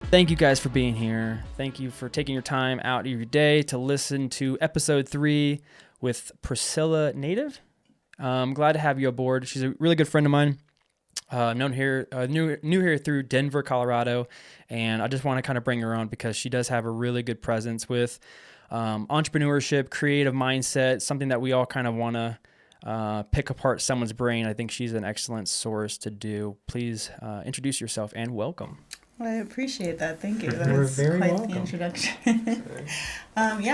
Thank you guys for being here. Thank you for taking your time out of your day to listen to episode 3 with Priscilla Natyve. I'm glad to have you aboard. She's a really good friend of mine. Known here, new here through Denver, Colorado, and I just want to kind of bring her on because she does have a really good presence with entrepreneurship, creative mindset, something that we all kind of want to pick apart someone's brain. I think she's an excellent source to do. Please introduce yourself and welcome. Well, I appreciate that. Thank you. That You're was very quite welcome. the introduction.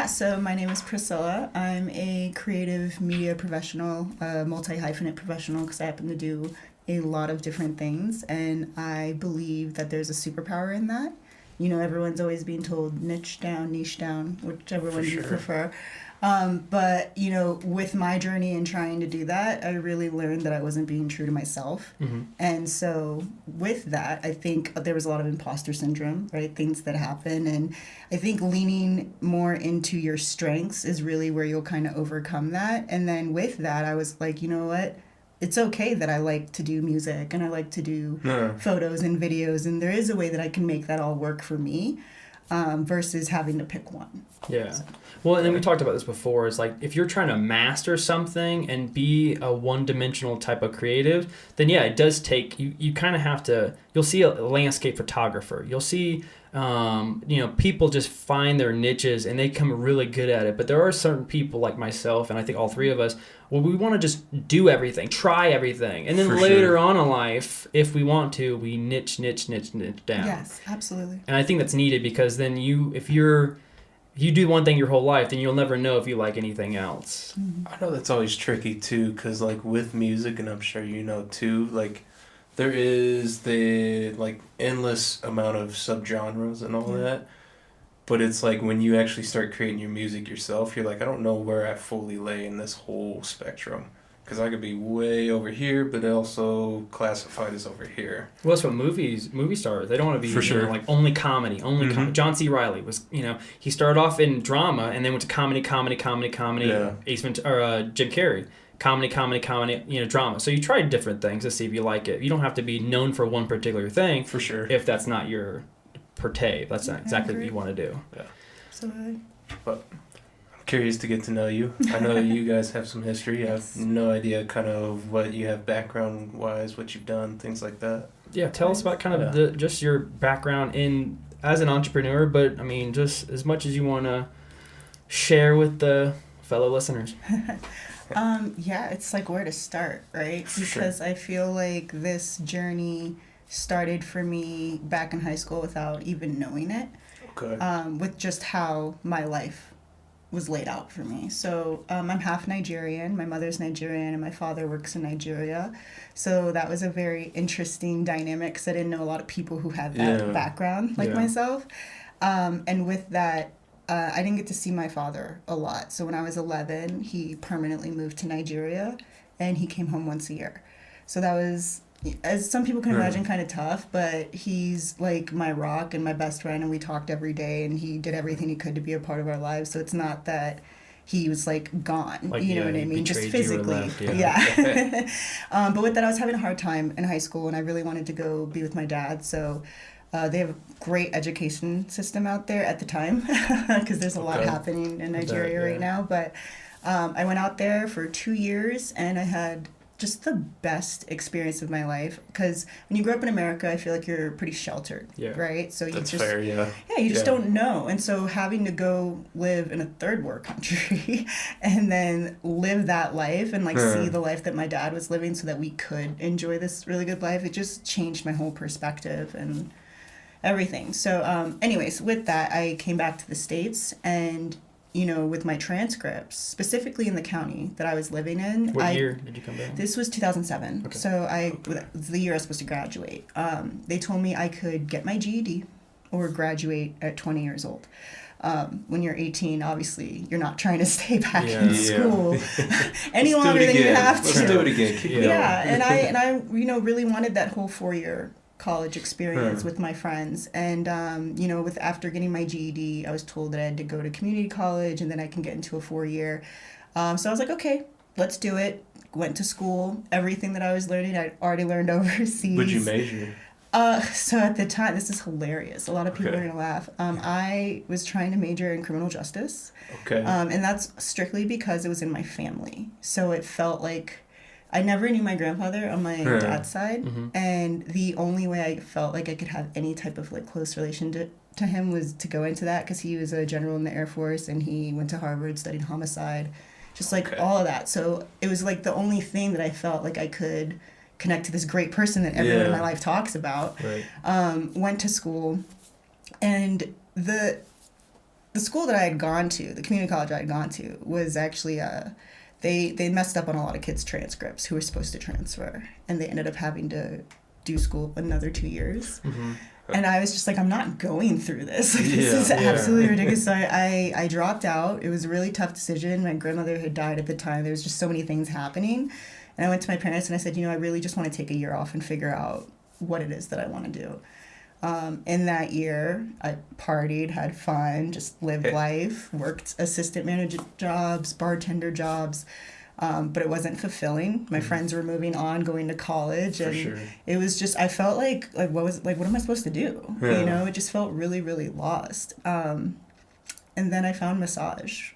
So my name is Priscilla. I'm a creative media professional, multi-hyphenate professional, because I happen to do a lot of different things, and I believe that there's a superpower in that. You know, everyone's always being told niche down, whichever one you prefer. But, you know, with my journey and trying to do that, I really learned that I wasn't being true to myself. Mm-hmm. And so with that, I think there was a lot of imposter syndrome, right? Things that happen. And I think leaning more into your strengths is really where you'll kind of overcome that. And then with that, I was like, you know what? It's okay that I like to do music and I like to do photos and videos. And there is a way that I can make that all work for me. Versus having to pick one. Yeah. Well, and then we talked about this before. It's like if you're trying to master something and be a one-dimensional type of creative, then yeah, it does take, you kind of have to, you'll see a landscape photographer. You'll see, people just find their niches and they become really good at it. But there are certain people like myself, and I think all three of us, well, we want to just do everything, try everything. And then later on in life, if we want to, we niche down. Yes, absolutely. And I think that's needed because then if you do one thing your whole life, then you'll never know if you like anything else. Mm-hmm. I know that's always tricky too, because like with music, and I'm sure you know too, like there is the like endless amount of subgenres and all that. But it's like when you actually start creating your music yourself, you're like, I don't know where I fully lay in this whole spectrum. Because I could be way over here, but also classified as over here. Well, that's what movie stars, they don't want to be like only comedy, John C. Reilly was, he started off in drama and then went to comedy. Yeah. Jim Carrey, comedy, drama. So you try different things to see if you like it. You don't have to be known for one particular thing. For sure. If that's not your forte, if that's not exactly what you want to do. Yeah. Absolutely. But curious to get to know you. I know you guys have some history. I have no idea kind of what you have background wise, what you've done, things like that. Yeah, tell us about kind of just your background as an entrepreneur, but I mean just as much as you want to share with the fellow listeners. It's like where to start, right? Because I feel like this journey started for me back in high school without even knowing it. Okay. With just how my life was laid out for me. So I'm half Nigerian. My mother's Nigerian and my father works in Nigeria. So that was a very interesting dynamic because I didn't know a lot of people who had that background like myself. And with that, I didn't get to see my father a lot. So when I was 11, he permanently moved to Nigeria and he came home once a year. So that was, as some people can imagine, kind of tough, but he's like my rock and my best friend, and we talked every day, and he did everything he could to be a part of our lives. So it's not that he was like gone, what I mean, just physically. But with that, I was having a hard time in high school, and I really wanted to go be with my dad. So they have a great education system out there at the time, because there's a lot happening in Nigeria right now. But I went out there for 2 years, and I had just the best experience of my life, because when you grow up in America, I feel like you're pretty sheltered, right? So you just don't know. And so having to go live in a third world country and then live that life and see the life that my dad was living so that we could enjoy this really good life, it just changed my whole perspective and everything. So anyways, with that, I came back to the States, and with my transcripts, specifically in the county that I was living in. What year did you come back? This was 2007. Okay. So the year I was supposed to graduate. They told me I could get my GED or graduate at 20 years old. When you're 18, obviously, you're not trying to stay back in school any longer than you have to. Let's do it again. And I really wanted that whole 4-year college experience with my friends, and with after getting my GED, I was told that I had to go to community college and then I can get into a 4-year. So I was like, okay, let's do it. Went to school. Everything that I was learning, I'd already learned overseas. What'd you major? So at the time, this is hilarious. A lot of people are gonna laugh. I was trying to major in criminal justice. Okay. And that's strictly because it was in my family. So it felt like I never knew my grandfather on my dad's side, and the only way I felt like I could have any type of like close relation to him was to go into that, because he was a general in the Air Force and he went to Harvard, studied homicide, just like all of that. So it was like the only thing that I felt like I could connect to this great person that everyone in my life talks about. Right. Went to school, and the school that I had gone to, the community college I had gone to, was actually they messed up on a lot of kids' transcripts who were supposed to transfer, and they ended up having to do school another 2 years. And I was just like, I'm not going through this. Like, this is absolutely ridiculous. So I dropped out. It was a really tough decision. My grandmother had died at the time. There was just so many things happening. And I went to my parents and I said, I really just want to take a year off and figure out what it is that I want to do. In that year, I partied, had fun, just lived life, worked assistant manager jobs, bartender jobs. But it wasn't fulfilling. My friends were moving on, going to college, and it was just, I felt like what am I supposed to do? It just felt really, really lost. And then I found massage,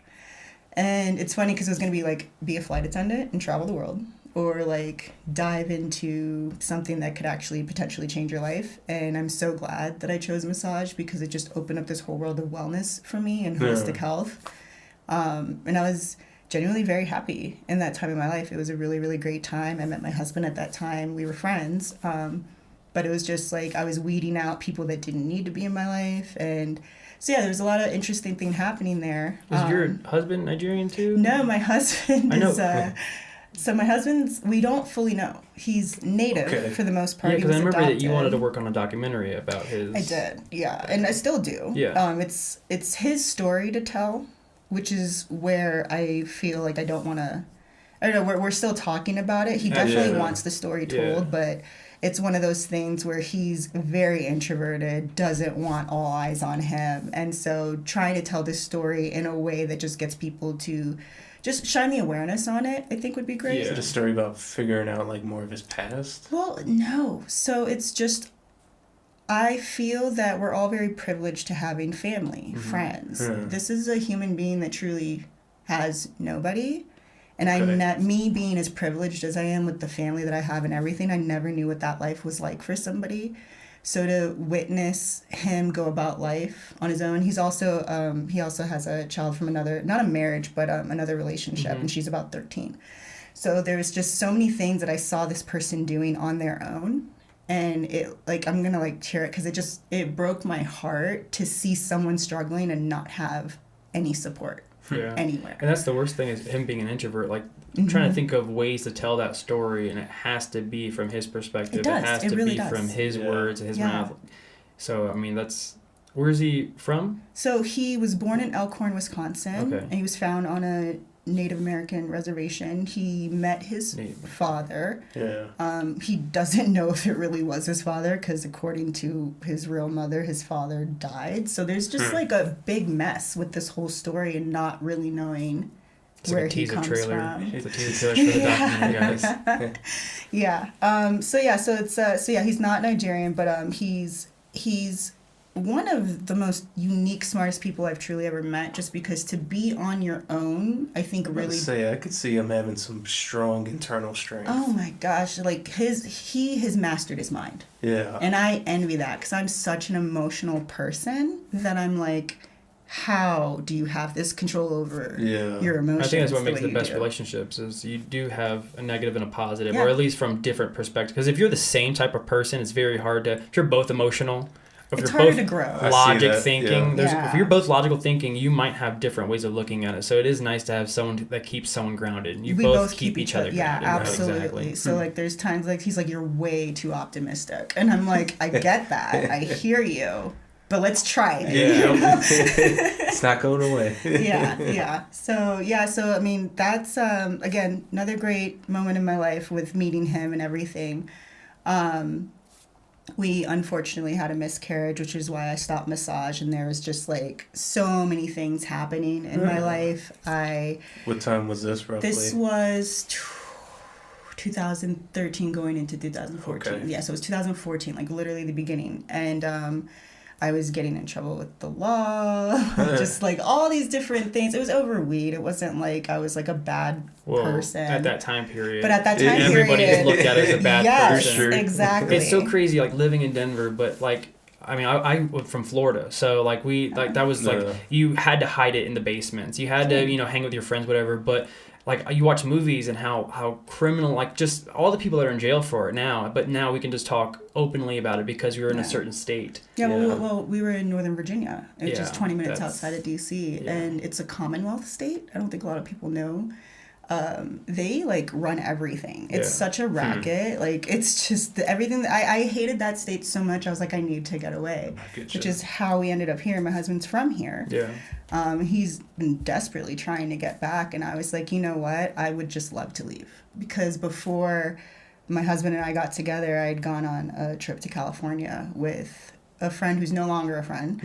and it's funny because it was going to be like be a flight attendant and travel the world, or like dive into something that could actually potentially change your life. And I'm so glad that I chose massage, because it just opened up this whole world of wellness for me and holistic health. And I was genuinely very happy in that time of my life. It was a really, really great time. I met my husband at that time. We were friends. But it was just like I was weeding out people that didn't need to be in my life. And so, there was a lot of interesting thing happening there. Is your husband Nigerian too? No, my husband is... So my husband's, we don't fully know. He's native for the most part. Yeah, because I remember that you wanted to work on a documentary about his... I did, yeah. And I still do. Yeah. It's his story to tell, which is where I feel like I don't want to... I don't know, we're still talking about it. He definitely wants the story told, but it's one of those things where he's very introverted, doesn't want all eyes on him. And so trying to tell this story in a way that just gets people to... just shine the awareness on it, I think would be great. Is it a story about figuring out like more of his past? Well, no. So it's just, I feel that we're all very privileged to having family, friends. This is a human being that truly has nobody. And me being as privileged as I am with the family that I have and everything, I never knew what that life was like for somebody. So to witness him go about life on his own, he also has a child from another, not a marriage, but another relationship, and she's about 13. So there's just so many things that I saw this person doing on their own, and it, like, I'm gonna like share it because it broke my heart to see someone struggling and not have any support anywhere. And that's the worst thing, is him being an introvert, like trying to think of ways to tell that story, and it has to be from his perspective. It has to really be does. from his words and his mouth. So I mean, where is he from? So he was born in Elkhorn, Wisconsin, and he was found on a Native American reservation. He met his father. He doesn't know if it really was his father, because according to his real mother, his father died. So there's just like a big mess with this whole story and not really knowing where he comes from. It's a teaser trailer for the documentary, guys. So he's not Nigerian, but he's one of the most unique, smartest people I've truly ever met, just because to be on your own, I think really... I could see him having some strong internal strength. Oh my gosh, like he has mastered his mind. Yeah. And I envy that, because I'm such an emotional person that I'm like, how do you have this control over your emotions? I think that's what makes the best relationships, is you do have a negative and a positive, or at least from different perspectives. Because if you're the same type of person, it's very hard to... If you're both emotional... If it's you're harder both to grow. Logic thinking. If you're both logical thinking, you might have different ways of looking at it. So it is nice to have someone that keeps someone grounded. We both keep each other grounded. Yeah, absolutely. Exactly. So like there's times like he's like, you're way too optimistic. And I'm like, I get that. I hear you. But let's try it. Yeah. It's not going away. So I mean, that's again another great moment in my life with meeting him and everything. We unfortunately had a miscarriage, which is why I stopped massage, and there was just like so many things happening in my life. What time was this roughly? This was 2013 going into 2014. Okay. Yeah, so it was 2014, like literally the beginning. And I was getting in trouble with the law, just like all these different things. It was over weed. It wasn't like I was like a bad person. At that time period. But at that time period. Everybody just looked at it as a bad person. Sure. Exactly. It's so crazy, like living in Denver, but like, I mean, I was from Florida, so like that was like, you had to hide it in the basements. You had to, hang with your friends, whatever, but like you watch movies and how criminal, like just all the people that are in jail for it now, but now we can just talk openly about it because we were in a certain state. Yeah, well, we were in Northern Virginia. It was just 20 minutes outside of D.C., and it's a Commonwealth state. I don't think a lot of people know. They like run everything. It's such a racket. Like it's just everything. I hated that state so much. I was like, I need to get away, which is how we ended up here. My husband's from here. Yeah. He's been desperately trying to get back, and I was like, you know what? I would just love to leave, because before my husband and I got together, I had gone on a trip to California with a friend who's no longer a friend.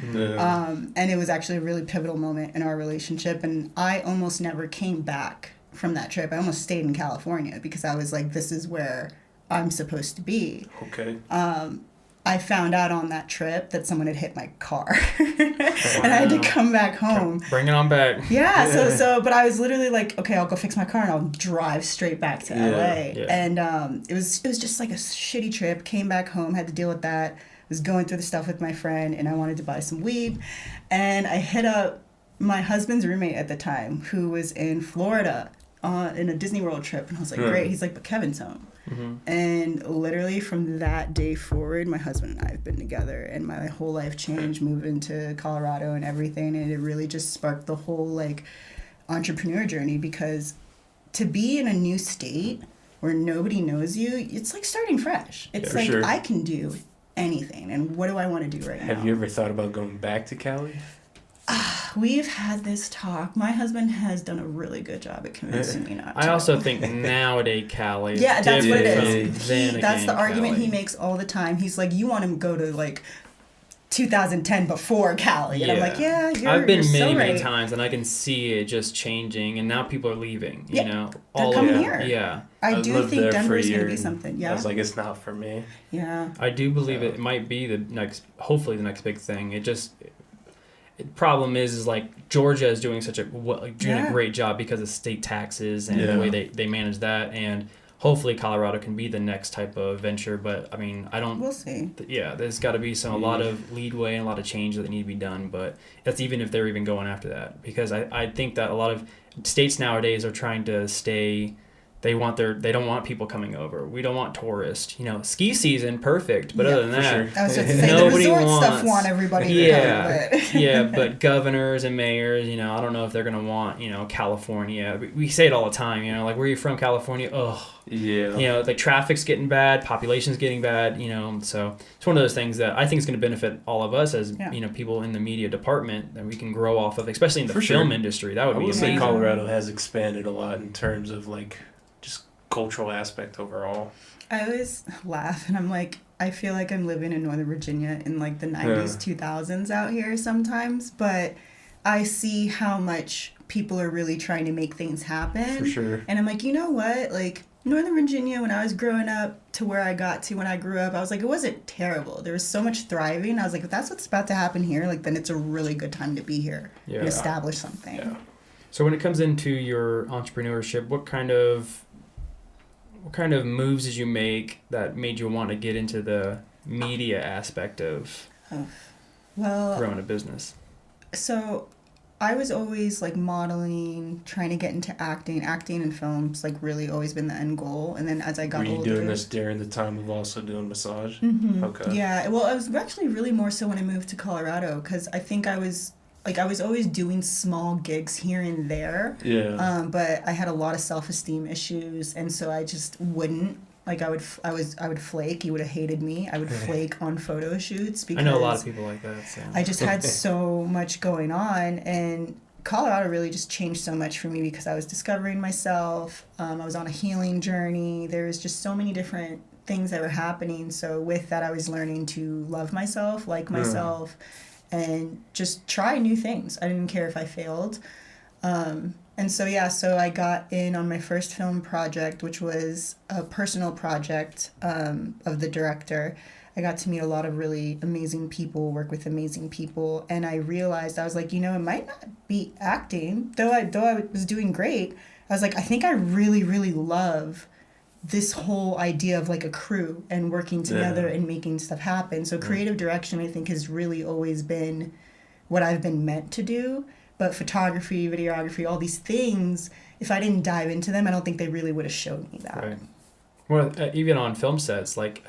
And it was actually a really pivotal moment in our relationship, and I almost never came back from that trip. I almost stayed in California because I was like, this is where I'm supposed to be. Okay. I found out on that trip that someone had hit my car and I had to come back home. Bring it on back. Yeah. But I was literally like, okay, I'll go fix my car and I'll drive straight back to LA. Yeah. And it was just like a shitty trip. Came back home, had to deal with that. Was going through the stuff with my friend, and I wanted to buy some weed. And I hit up my husband's roommate at the time, who was in Florida in a Disney World trip. And I was like, great. He's like, but Kevin's home. And literally from that day forward, my husband and I have been together, and my whole life changed, moving to Colorado and everything. And it really just sparked the whole like entrepreneur journey, because to be in a new state where nobody knows you, it's like starting fresh. It's like, I can do anything. And what do I want to do right now? Have you ever thought about going back to Cali? We've had this talk. My husband has done a really good job at convincing me not to. I also think nowadays Cali is that's what it is. That's the argument he makes all the time. He's like, you want to go to like 2010 before Cali. And I'm like, I've been you're many times, and I can see it just changing, and now people are leaving, you know. They're coming here. Yeah. I do think Denver's going to be something. Yeah. I was like, it's not for me. Yeah. I do believe it might be hopefully the next big thing. The problem is like Georgia is doing a great job because of state taxes and the way they manage that, and hopefully Colorado can be the next type of venture. But I mean, we'll see. Yeah, there's got to be a lot of leadway and a lot of change that need to be done. But that's even if they're even going after that, because I think that a lot of states nowadays are trying to stay. They don't want people coming over. We don't want tourists. Ski season, perfect. But other than that, I was just saying, the resort stuff want everybody to come. But governors and mayors, I don't know if they're going to want, California. We say it all the time, like, where are you from, California? Oh, yeah. The traffic's getting bad, population's getting bad, so it's one of those things that I think is going to benefit all of us as, people in the media department that we can grow off of, especially in the film industry. That would be amazing. I would say Colorado has expanded a lot in terms of, like, just cultural aspect overall. I always laugh, and I'm like, I feel like I'm living in Northern Virginia in like the 90s, 2000s out here sometimes, but I see how much people are really trying to make things happen. For sure. And I'm like, you know what? Like, Northern Virginia, when I was growing up to where I got to when I grew up, I was like, it wasn't terrible. There was so much thriving. I was like, if that's what's about to happen here, like, then it's a really good time to be here and establish something. Yeah. So when it comes into your entrepreneurship, what kind of moves did you make that made you want to get into the media aspect of growing a business? So I was always like modeling, trying to get into acting and films, like really always been the end goal. And then as I got older... Were you doing this during the time of also doing massage? Mm-hmm. Okay. Yeah, well, I was actually really more so when I moved to Colorado, because I think I was always doing small gigs here and there. Yeah. But I had a lot of self-esteem issues, and so I just wouldn't. Like, I would flake. You would have hated me. I would flake on photo shoots because I know a lot of people like that. So. I just had so much going on, and Colorado really just changed so much for me because I was discovering myself. I was on a healing journey. There was just so many different things that were happening. So with that, I was learning to love myself, like myself, and just try new things. I didn't care if I failed. And And so, so I got in on my first film project, which was a personal project of the director. I got to meet a lot of really amazing people, work with amazing people, and I realized, I was like, it might not be acting, though I was doing great. I was like, I think I really, really love this whole idea of like a crew and working together and making stuff happen. So creative direction, I think, has really always been what I've been meant to do. But photography, videography, all these things, if I didn't dive into them, I don't think they really would have showed me that. Right. Well, even on film sets, like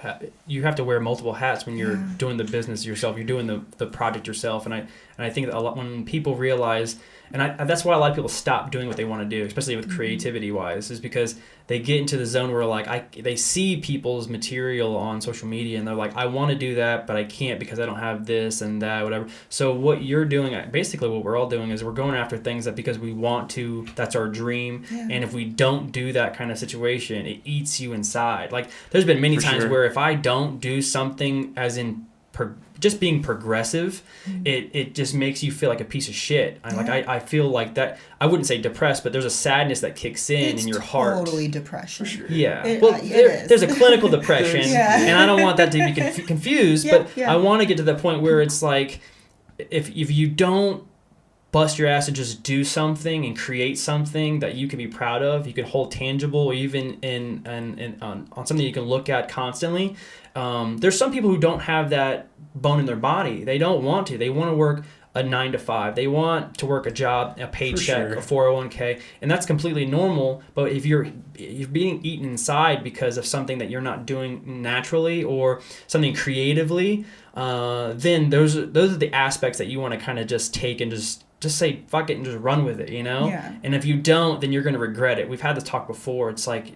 you have to wear multiple hats when you're doing the business yourself. You're doing the project yourself, and I think that a lot when people realize, and that's why a lot of people stop doing what they want to do, especially with creativity wise, is because they get into the zone where like they see people's material on social media and they're like, I want to do that, but I can't because I don't have this and that, whatever. So what you're doing, basically what we're all doing, is we're going after things that because we want to, that's our dream. Yeah. And if we don't do that kind of situation, it eats you inside. Like there's been many times where if I don't do something as in just being progressive, it just makes you feel like a piece of shit. I feel like that. I wouldn't say depressed, but there's a sadness that kicks in your heart. It's totally depression. For sure. Yeah. There's a clinical depression, and I don't want that to be confused, but I want to get to the point where it's like, if you don't bust your ass and just do something and create something that you can be proud of, you can hold tangible, or even on something you can look at constantly. There's some people who don't have that bone in their body. They don't want to. They want to work a 9 to 5. They want to work a job, a paycheck, a 401k, and that's completely normal. But if you're being eaten inside because of something that you're not doing naturally or something creatively, then those are the aspects that you want to kind of just take and just say fuck it and just run with it, Yeah. And if you don't, then you're going to regret it. We've had this talk before. It's like,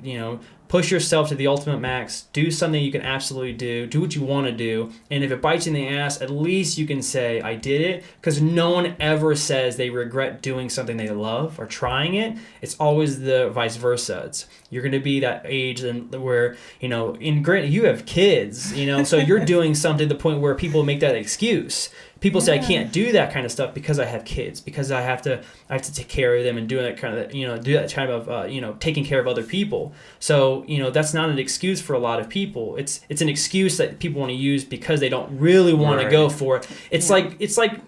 push yourself to the ultimate max. Do something you can absolutely do. Do what you want to do. And if it bites you in the ass, at least you can say, I did it. Because no one ever says they regret doing something they love or trying it. It's always the vice versa. You're going to be that age where, granted, you have kids, so you're doing something to the point where people make that excuse. People say I can't do that kind of stuff because I have kids, because I have to take care of them and do that kind of, do that kind of, taking care of other people. So, that's not an excuse for a lot of people. It's an excuse that people want to use because they don't really want to go for it. It's like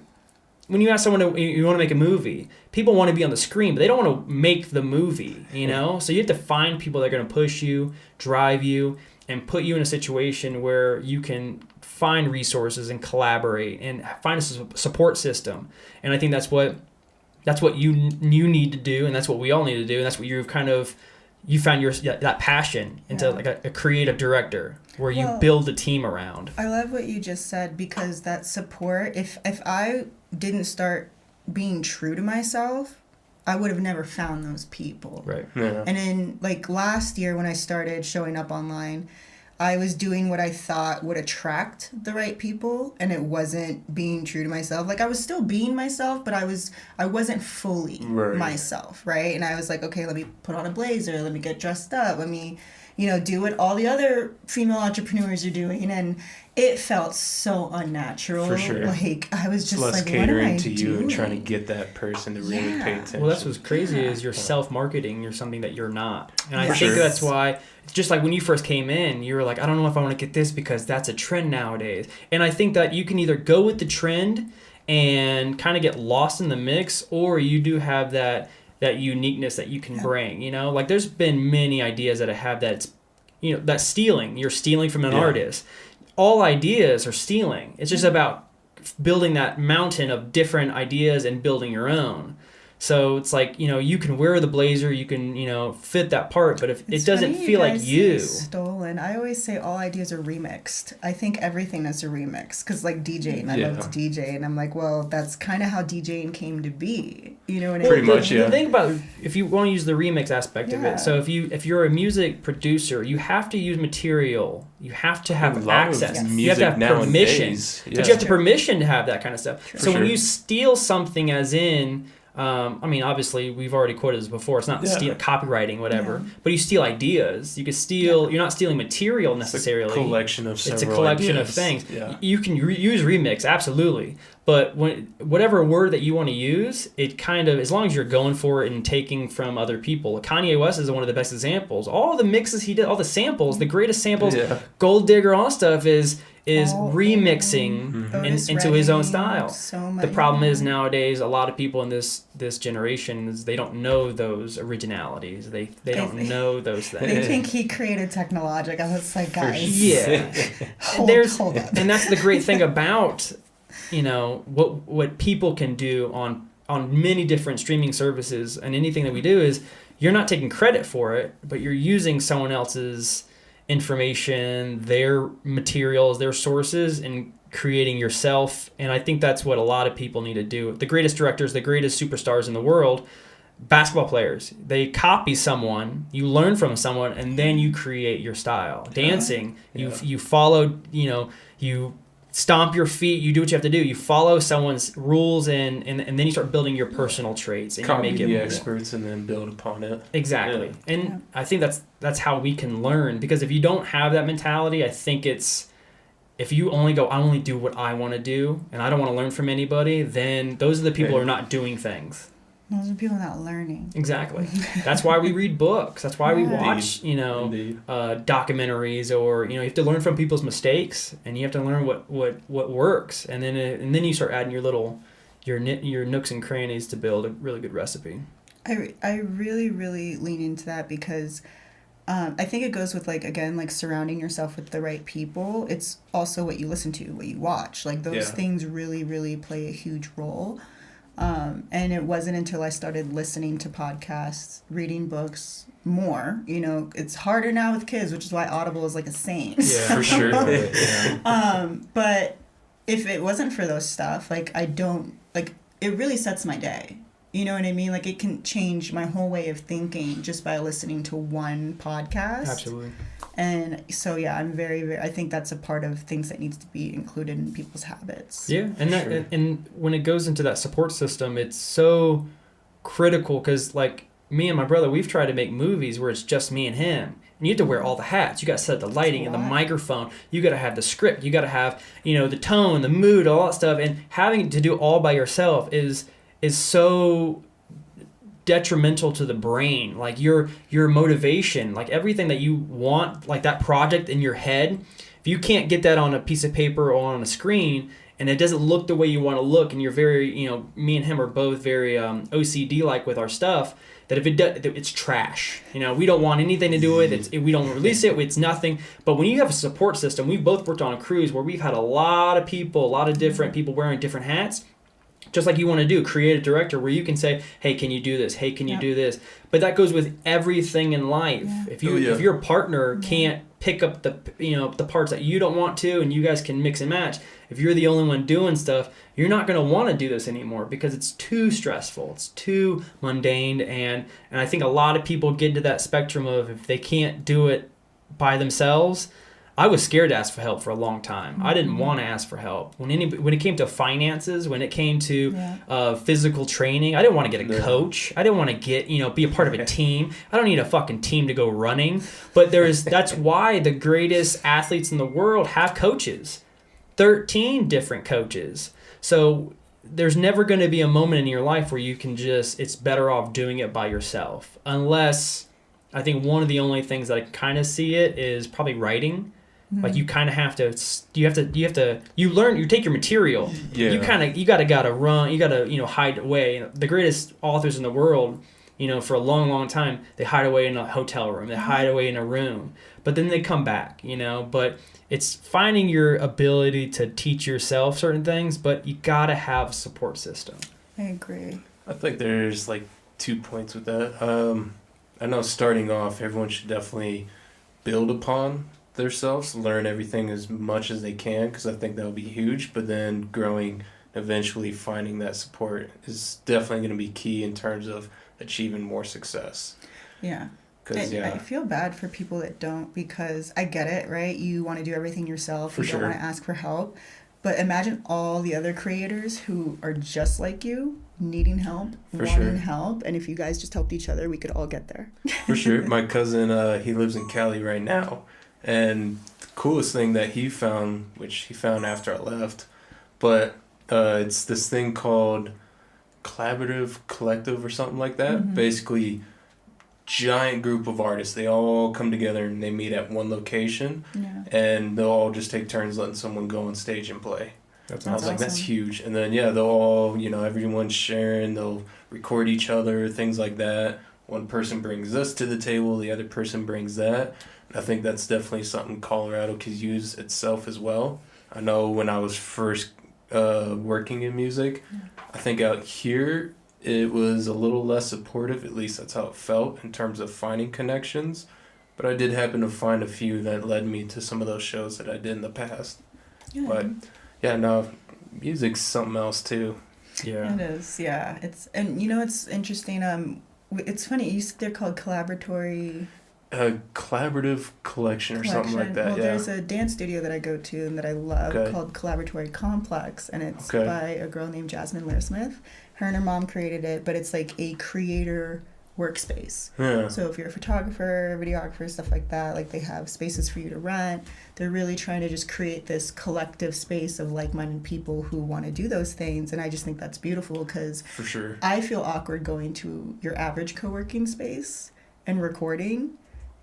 when you ask someone you want to make a movie, people want to be on the screen, but they don't want to make the movie, So you have to find people that are going to push you, drive you, and put you in a situation where you can find resources and collaborate and find a support system. And I think that's what you need to do, and that's what we all need to do, and that's what you found that passion into like a creative director where you build a team around. I love what you just said, because that support, if I didn't start being true to myself, I would have never found those people. Right. Yeah. And then like last year when I started showing up online, I was doing what I thought would attract the right people, and it wasn't being true to myself. Like I was still being myself, but I wasn't fully myself, right? And I was like, okay, let me put on a blazer, let me get dressed up, let me, do what all the other female entrepreneurs are doing, and it felt so unnatural. For sure. Like I was just less like, catering what am I to you doing? and trying to get that person to really pay attention. Well, that's what's crazy is you're self-marketing. You're something that you're not, and I For think sure. that's why. Just like when you first came in, you were like, I don't know if I want to get this because that's a trend nowadays. And I think that you can either go with the trend and kind of get lost in the mix, or you do have that uniqueness that you can bring, Like there's been many ideas that I have that's, that's stealing. You're stealing from an artist. All ideas are stealing. It's just about building that mountain of different ideas and building your own. So it's like, you can wear the blazer, you can, fit that part, but if it doesn't feel like you. Stolen. I always say all ideas are remixed. I think everything is a remix, because like DJing, I love to DJ, and I'm like, well, that's kind of how DJing came to be. You know what I mean? Pretty much, yeah. Think about if you want to use the remix aspect of it. So if you're a music producer, you have to use material. You have to have access. You have to have permission. But you have to permission to have that kind of stuff. So when you steal something, as in I mean, obviously, we've already quoted this before. It's not copywriting, whatever. Yeah. But you steal ideas. You can steal. You're not stealing material necessarily. It's a collection of several It's a collection ideas. of things. Yeah. You can use remix, absolutely. But whatever word that you want to use, it kind of, as long as you're going for it and taking from other people. Kanye West is one of the best examples. All the mixes he did, all the samples, the greatest samples, Gold Digger, all stuff is remixing into his own style. So the problem is nowadays a lot of people in this generation they don't know those originalities. They don't know those things. They think he created technologic. I was like, guys, hold up. And that's the great thing about what people can do on many different streaming services, and anything that we do is you're not taking credit for it, but you're using someone else's information, their materials, their sources, and creating yourself. And I think that's what a lot of people need to do. The greatest directors, the greatest superstars in the world, basketball players, they copy someone, you learn from someone, and then you create your style. Dancing, you follow, you stomp your feet, you do what you have to do. You follow someone's rules, and then you start building your personal traits, and copy you make it the experts and then build upon it. Exactly. And I think that's how we can learn, because if you don't have that mentality, I think it's, if you only go, I only do what I want to do and I don't want to learn from anybody, then those are the people who are not doing things. Those are people not learning. Exactly. That's why we read books. That's why we watch, documentaries, or you have to learn from people's mistakes, and you have to learn what works, and then you start adding your nooks and crannies to build a really good recipe. I really, really lean into that, because I think it goes with surrounding yourself with the right people. It's also what you listen to, what you watch. Like those things really, really play a huge role. And it wasn't until I started listening to podcasts, reading books more. It's harder now with kids, which is why Audible is like a saint. Yeah, for sure. But if it wasn't for those stuff, it really sets my day. You know what I mean? It can change my whole way of thinking just by listening to one podcast. Absolutely. And so, I'm very, very, I think that's a part of things that needs to be included in people's habits. Yeah. And and when it goes into that support system, it's so critical, because me and my brother, we've tried to make movies where it's just me and him. And you have to wear all the hats. You got to set the lighting and the microphone. You got to have the script. You got to have, the tone, the mood, all that stuff. And having to do it all by yourself is so detrimental to the brain. Your motivation, everything that you want, that project in your head, if you can't get that on a piece of paper or on a screen, and it doesn't look the way you want to look, and you're very, me and him are both very OCD with our stuff, that if it does, it's trash. We don't want anything to do with it. We don't release it. It's nothing. But when you have a support system, we've both worked on a cruise where we've had a lot of people, a lot of different people wearing different hats. Just like you want to do, create a director where you can say, hey, can you do this? Hey, can you do this? But that goes with everything in life. Yeah. If your partner can't pick up the parts that you don't want to, and you guys can mix and match, if you're the only one doing stuff, you're not going to want to do this anymore, because it's too stressful. It's too mundane. And I think a lot of people get to that spectrum of, if they can't do it by themselves. I was scared to ask for help for a long time. Mm-hmm. I didn't want to ask for help. When it came to finances, when it came to physical training, I didn't want to get a coach. I didn't want to get, be a part of a team. I don't need a fucking team to go running. But that's why the greatest athletes in the world have coaches. 13 different coaches. So there's never going to be a moment in your life where you can it's better off doing it by yourself. Unless, I think one of the only things that I kind of see it is probably writing. Mm-hmm. You kind of have to, you learn, you take your material, you gotta run, you gotta, hide away. The greatest authors in the world, for a long, long time, they hide away in a hotel room, they hide away in a room, but then they come back, but it's finding your ability to teach yourself certain things, but you gotta have a support system. I agree. I think there's 2 points with that. I know starting off, everyone should definitely build upon themselves, learn everything as much as they can, because I think that would be huge. But then growing, eventually finding that support is definitely going to be key in terms of achieving more success. Yeah. I feel bad for people that don't, because I get it, right? You want to do everything yourself. You don't want to ask for help. But imagine all the other creators who are just like you, needing help, help. And if you guys just helped each other, we could all get there. For sure. My cousin, he lives in Cali right now. And the coolest thing that he found, which he found after I left, but it's this thing called Collaborative Collective or something like that. Mm-hmm. Basically, giant group of artists. They all come together and they meet at one location. Yeah. And they'll all just take turns letting someone go on stage and play. That's I was awesome. like, that's huge. And then, they'll all, everyone's sharing. They'll record each other, things like that. One person brings this to the table, the other person brings that. I think that's definitely something Colorado could use itself as well. I know when I was first working in music, I think out here it was a little less supportive, at least that's how it felt in terms of finding connections. But I did happen to find a few that led me to some of those shows that I did in the past. Yeah. But yeah, no, music's something else too. Yeah. It is, yeah. It's interesting, it's funny, they're called collaborative collection or something like that. Well, there's a dance studio that I go to and that I love called Collaboratory Complex, and it's by a girl named Jasmine Lair-Smith. Her and her mom created it, but it's like a creator workspace. Yeah. So if you're a photographer, videographer, stuff like that, like they have spaces for you to rent. They're really trying to just create this collective space of like-minded people who want to do those things, and I just think that's beautiful because for sure I feel awkward going to your average co-working space and recording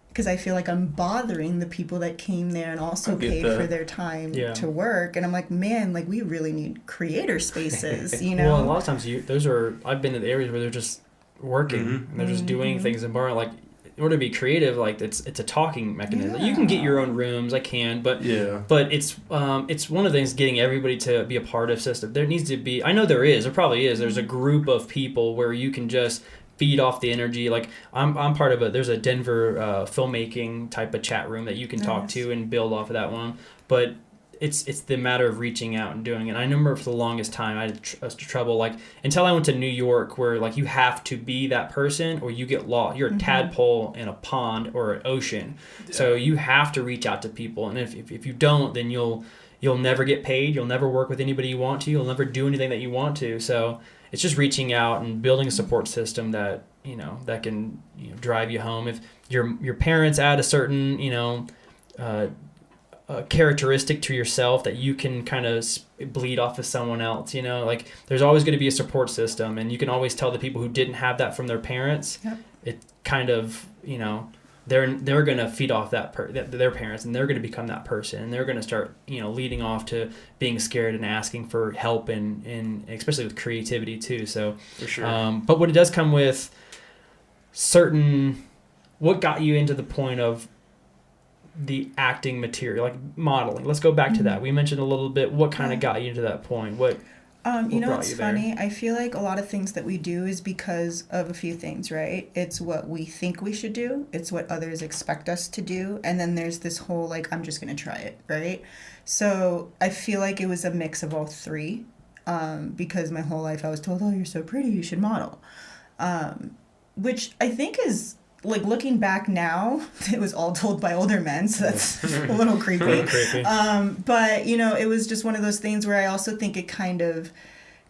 because I feel like I'm bothering the people that came there and also paid for their time to work. And I'm like, man, like we really need creator spaces, Well, a lot of times I've been in the areas where they're just working and they're just doing things and bar. Like in order to be creative, like it's a talking mechanism. You can get your own rooms, but it's one of the things getting everybody to be a part of system. There needs to be, I know there probably is. There's a group of people where you can just feed off the energy. Like I'm part of there's a Denver filmmaking type of chat room that you can talk to and build off of that one. But it's the matter of reaching out and doing it. I remember for the longest time I had trouble, like until I went to New York, where like you have to be that person or you get lost. You're a tadpole in a pond or an ocean. Yeah. So you have to reach out to people, and if you don't, then you'll never get paid. You'll never work with anybody you want to. You'll never do anything that you want to. So it's just reaching out and building a support system that that can drive you home. If your parents add a certain characteristic to yourself that you can kind of bleed off of someone else, like there's always going to be a support system, and you can always tell the people who didn't have that from their parents. Yep. It kind of they're going to feed off their parents, and they're going to become that person, and they're going to start leading off to being scared and asking for help, and especially with creativity too. So for sure. But what it does come with what got you into the point of the acting material, like modeling. Let's go back to that. We mentioned a little bit what kind of got you into that point. What it's funny. I feel like a lot of things that we do is because of a few things, right? It's what we think we should do. It's what others expect us to do. And then there's this whole, like, I'm just going to try it, right? So I feel like it was a mix of all three, because my whole life I was told, oh, you're so pretty, you should model. Which I think is, like, looking back now, it was all told by older men, so that's a little creepy. But, it was just one of those things where I also think it kind of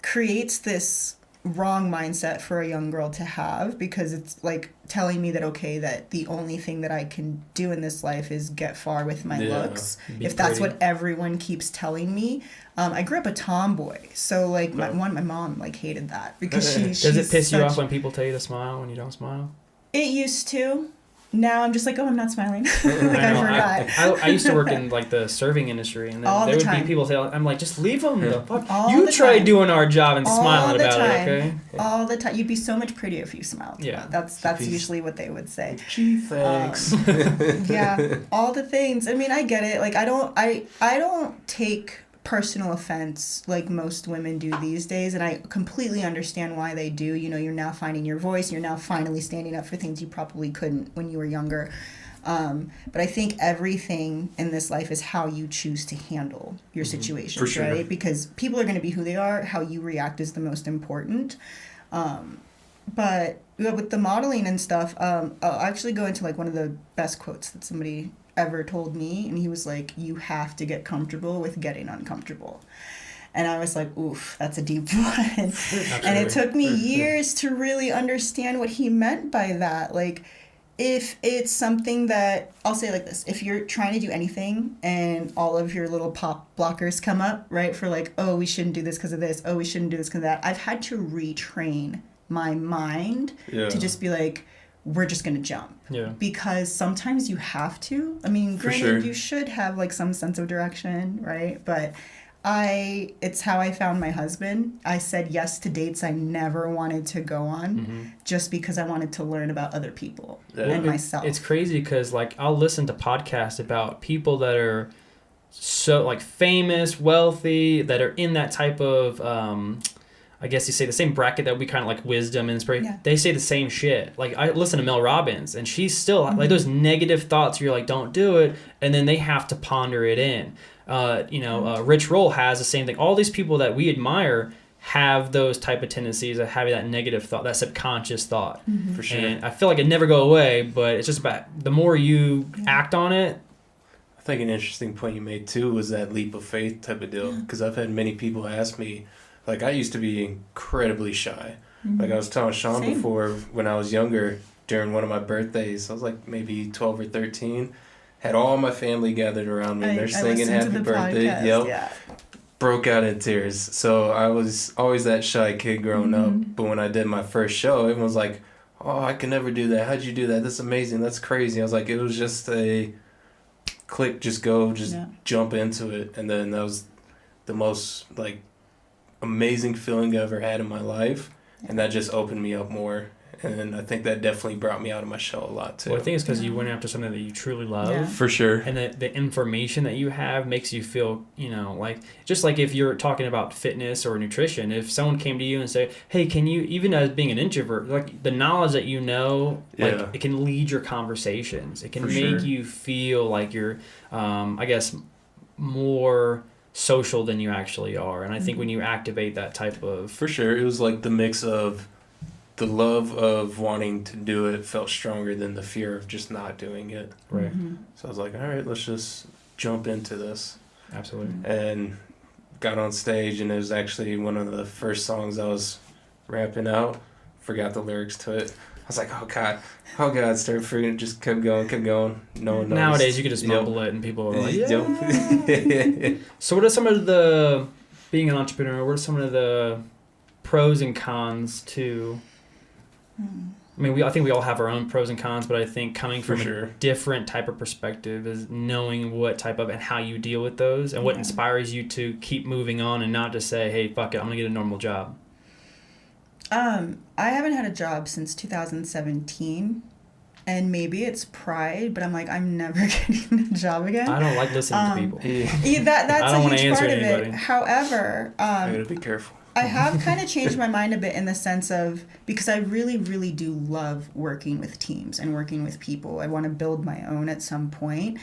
creates this wrong mindset for a young girl to have, because it's like telling me that, okay, that the only thing that I can do in this life is get far with my looks. If that's what everyone keeps telling me. I grew up a tomboy, so like my mom like hated that because she's Does it piss you off when people tell you to smile when you don't smile? It used to. Now I'm just like, oh, I'm not smiling. Like I forgot. I used to work in like the serving industry, and then there would be people say, "I'm like, just leave them the fuck. You try doing our job and smiling about it, okay?" All the time. You'd be so much prettier if you smiled. Yeah, that's usually what they would say. Gee, thanks. Yeah, all the things. I mean, I get it. Like I don't take personal offense like most women do these days, and I completely understand why they do. You're now finding your voice, you're now finally standing up for things you probably couldn't when you were younger, but I think everything in this life is how you choose to handle your situations, for sure. Right? Because people are going to be who they are. How you react is the most important. But with the modeling and stuff, I'll actually go into like one of the best quotes that somebody ever told me. And he was like, you have to get comfortable with getting uncomfortable. And I was like, oof, that's a deep one. And it took me years to really understand what he meant by that. Like, if it's something that, I'll say it like this, if you're trying to do anything and all of your little pop blockers come up, right, for like, oh, we shouldn't do this because of this, oh, we shouldn't do this because of that, I've had to retrain my mind to just be like, we're just going to jump. Yeah. Because sometimes you have to. I mean, granted, you should have like some sense of direction, right? But it's how I found my husband. I said yes to dates I never wanted to go on just because I wanted to learn about other people and myself. It's crazy because like I'll listen to podcasts about people that are so like famous, wealthy, that are in that type of, I guess you say the same bracket that would be kind of like wisdom and inspiration. Yeah. They say the same shit. Like I listen to Mel Robbins and she's still like those negative thoughts. You're like, don't do it. And then they have to ponder it in. Rich Roll has the same thing. All these people that we admire have those type of tendencies of having that negative thought, that subconscious thought. For sure. And I feel like it never go away, but it's just about the more you act on it. I think an interesting point you made too was that leap of faith type of deal. Because I've had many people ask me, like I used to be incredibly shy. Like I was telling Sean before, when I was younger, during one of my birthdays, I was like maybe 12 or 13. Had all my family gathered around me. They're singing happy birthday. Yeah. Broke out in tears. So I was always that shy kid growing up. But when I did my first show, everyone was like, oh, I can never do that. How'd you do that? That's amazing. That's crazy. I was like, it was just a click, just go, jump into it. And then that was the most like amazing feeling I ever had in my life. And that just opened me up more. And I think that definitely brought me out of my shell a lot too. Well, I think it's because you went after something that you truly love. Yeah. For sure. And the information that you have makes you feel, like, just like if you're talking about fitness or nutrition, if someone came to you and said, hey, can you, even as being an introvert, like the knowledge that you know, like it can lead your conversations. It can make you feel like you're, I guess, more social than you actually are. And I think when you activate that type of... For sure. It was like the mix of the love of wanting to do it felt stronger than the fear of just not doing it. Right. So I was like, all right, let's just jump into this. Absolutely. And got on stage, and it was actually one of the first songs I was rapping out. Forgot the lyrics to it. I was like, oh God, started freaking, just kept going. No one knows. Nowadays, you can just mumble it, and people are like, yeah. So what are some of the, being an entrepreneur, what are some of the pros and cons to... I mean, I think we all have our own pros and cons, but I think coming from a different type of perspective is knowing what type of and how you deal with those and what inspires you to keep moving on and not just say, hey, fuck it, I'm going to get a normal job. I haven't had a job since 2017, and maybe it's pride, but I'm like, I'm never getting a job again. I don't like listening to people. Yeah, that's a huge part of it. However, I gotta be careful. I have kind of changed my mind a bit in the sense of, because I really, really do love working with teams and working with people. I want to build my own at some point.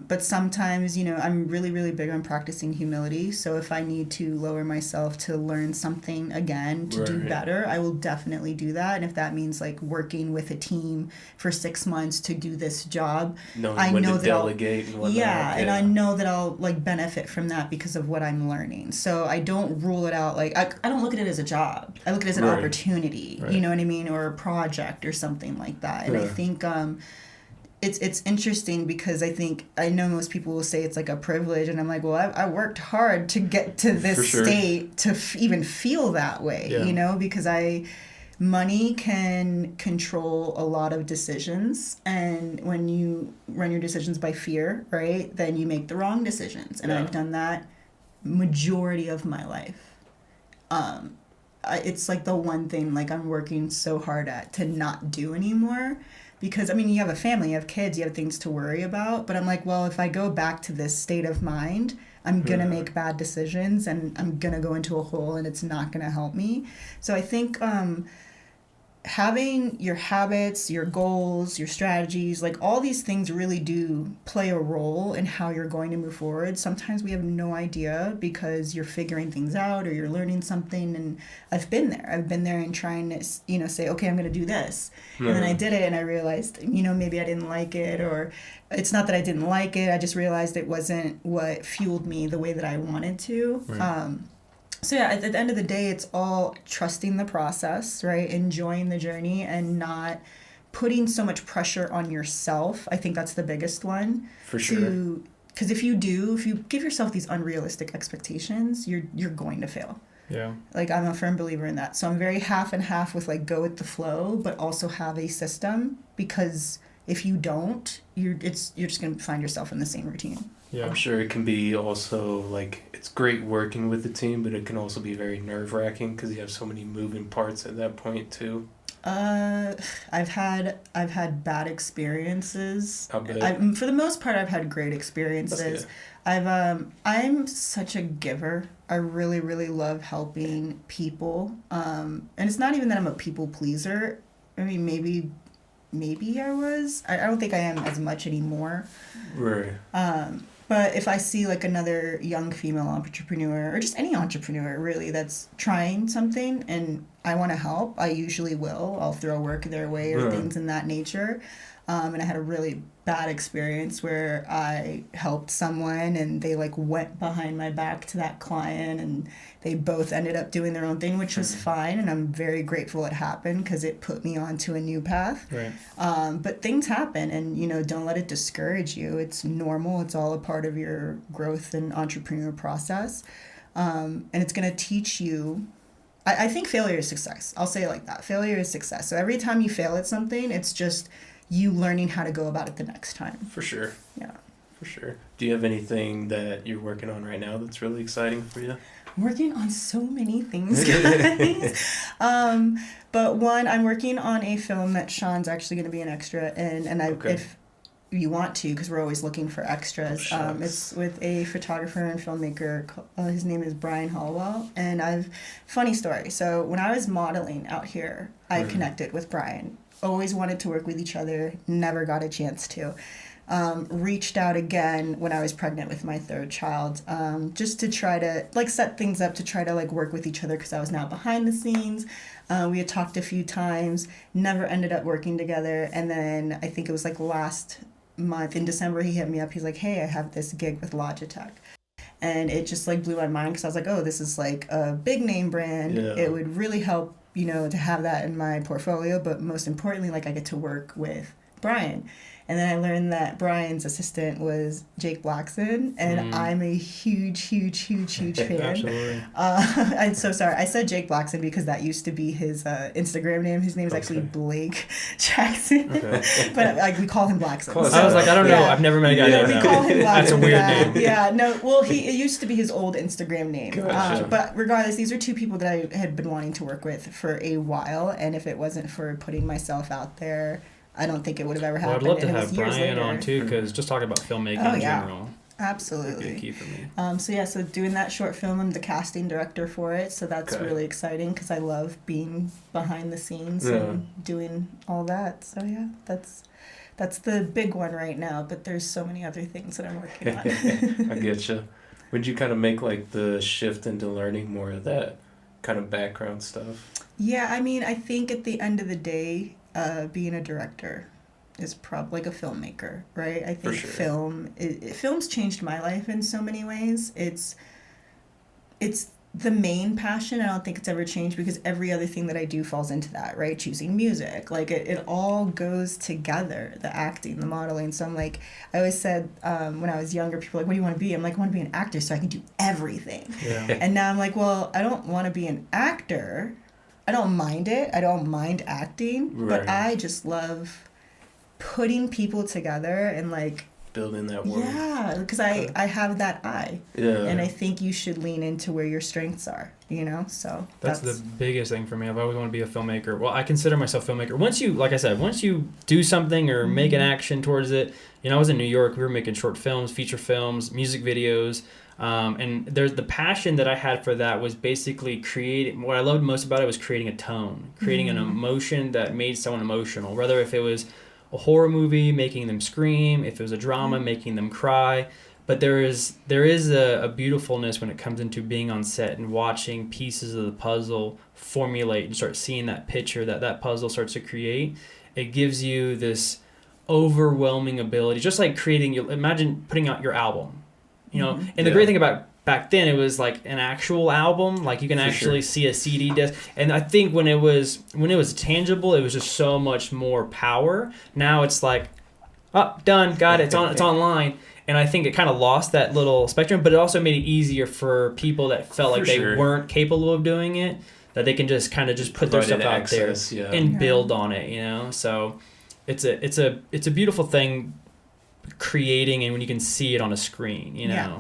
But sometimes, I'm really, really big on practicing humility. So if I need to lower myself to learn something again, to do better, I will definitely do that. And if that means like working with a team for 6 months to do this job, I know that delegate and whatnot. and I know that I'll like benefit from that because of what I'm learning. So I don't rule it out. Like I don't look at it as a job. I look at it as an opportunity, you know what I mean? Or a project or something like that. And I think, it's interesting because I know most people will say it's like a privilege, and I'm like, well, I worked hard to get to this state to even feel that way, because money can control a lot of decisions, and when you run your decisions by fear, right, then you make the wrong decisions, and I've done that majority of my life. It's like the one thing like I'm working so hard at to not do anymore. Because, I mean, you have a family, you have kids, you have things to worry about. But I'm like, well, if I go back to this state of mind, I'm going to make bad decisions and I'm going to go into a hole and it's not going to help me. So I think having your habits, your goals, your strategies, like all these things really do play a role in how you're going to move forward. Sometimes we have no idea because you're figuring things out or you're learning something. And I've been there and trying to, say, okay, I'm going to do this. Mm-hmm. And then I did it and I realized, maybe I didn't like it, or it's not that I didn't like it. I just realized it wasn't what fueled me the way that I wanted to. Right. So yeah, at the end of the day, it's all trusting the process, right? Enjoying the journey and not putting so much pressure on yourself. I think that's the biggest one. For sure. Because if you give yourself these unrealistic expectations, you're going to fail. Yeah. Like, I'm a firm believer in that. So I'm very half and half with like go with the flow, but also have a system, because if you don't, you're just going to find yourself in the same routine. Yeah. I'm sure it can be also like, it's great working with the team, but it can also be very nerve-wracking because you have so many moving parts at that point too. I've had bad experiences. I'll bet. For the most part, I've had great experiences. I'm such a giver. I really, really love helping people. And it's not even that I'm a people pleaser. I mean, maybe I was. I don't think I am as much anymore. Right. But if I see like another young female entrepreneur, or just any entrepreneur really, that's trying something and I want to help, I usually will. I'll throw work their way or things in that nature. And I had a really bad experience where I helped someone and they like went behind my back to that client and they both ended up doing their own thing, which was fine. And I'm very grateful it happened because it put me onto a new path. Right. But things happen and, don't let it discourage you. It's normal. It's all a part of your growth and entrepreneur process. And it's going to teach you. I think failure is success. I'll say it like that. Failure is success. So every time you fail at something, it's just you learning how to go about it the next time. For sure. Yeah. For sure. Do you have anything that you're working on right now that's really exciting for you? I'm working on so many things, guys. But one, I'm working on a film that Sean's actually going to be an extra in, and if you want to, because we're always looking for extras. It's with a photographer and filmmaker. His name is Brian Hallwell, and funny story. So when I was modeling out here, I connected with Brian. Always wanted to work with each other, never got a chance to. Reached out again when I was pregnant with my third child, just to try to set things up to try to work with each other, because I was now behind the scenes. We had talked a few times, never ended up working together. And then I think it was last month in December, he hit me up. He's like, hey, I have this gig with Logitech. And it just blew my mind, because I was like, oh, this is a big name brand. Yeah. It would really help, to have that in my portfolio. But most importantly, I get to work with Brian. And then I learned that Brian's assistant was Jake Blackson, and I'm a huge fan. Absolutely. I'm so sorry. I said Jake Blackson because that used to be his Instagram name. His name is actually Blake Jackson, but we call him Blackson. So, I was like, I don't know. I've never met a guy named that. We call him Blackson. That's a weird name. Yeah, no. Well, it used to be his old Instagram name. Gotcha. But regardless, these are two people that I had been wanting to work with for a while, and if it wasn't for putting myself out there, I don't think it would have ever happened. Well, I'd love to have Brian on too, because just talking about filmmaking in general. Absolutely. That'd be key for me. So doing that short film, I'm the casting director for it, so that's really exciting because I love being behind the scenes and doing all that. So yeah, that's the big one right now, but there's so many other things that I'm working on. I get you. Would you kind of make the shift into learning more of that kind of background stuff? Yeah, I mean, I think at the end of the day, being a director is probably a filmmaker, right? I think film's changed my life in so many ways. It's the main passion. I don't think it's ever changed because every other thing that I do falls into that, right? Choosing music, it all goes together, the acting, the modeling. So I'm I always said when I was younger, people were like, what do you want to be? I'm I want to be an actor so I can do everything. Yeah. And now I'm well, I don't want to be an actor. I don't mind it. I don't mind acting, but I just love putting people together and building that world. Yeah, because I have that eye. Yeah. And I think you should lean into where your strengths are, you know? So that's the biggest thing for me. I've always wanted to be a filmmaker. Well, I consider myself a filmmaker. Once you do something or make an action towards it, I was in New York. We were making short films, feature films, music videos. And there's the passion that I had for that was basically creating. What I loved most about it was creating a tone, creating an emotion that made someone emotional. Whether if it was a horror movie, making them scream, if it was a drama, making them cry. But there is a beautifulness when it comes into being on set and watching pieces of the puzzle formulate and start seeing that picture that puzzle starts to create. It gives you this overwhelming ability, just like imagine putting out your album, and the great thing about back then, it was like an actual album, like you can actually see a CD disc. And I think when it was tangible, it was just so much more power. Now it's like, done, got it, it's online. And I think it kind of lost that little spectrum, but it also made it easier for people that felt like they weren't capable of doing it, that they can just kind of just put their stuff out there and build on it, So it's a beautiful thing creating, and when you can see it on a screen, Yeah.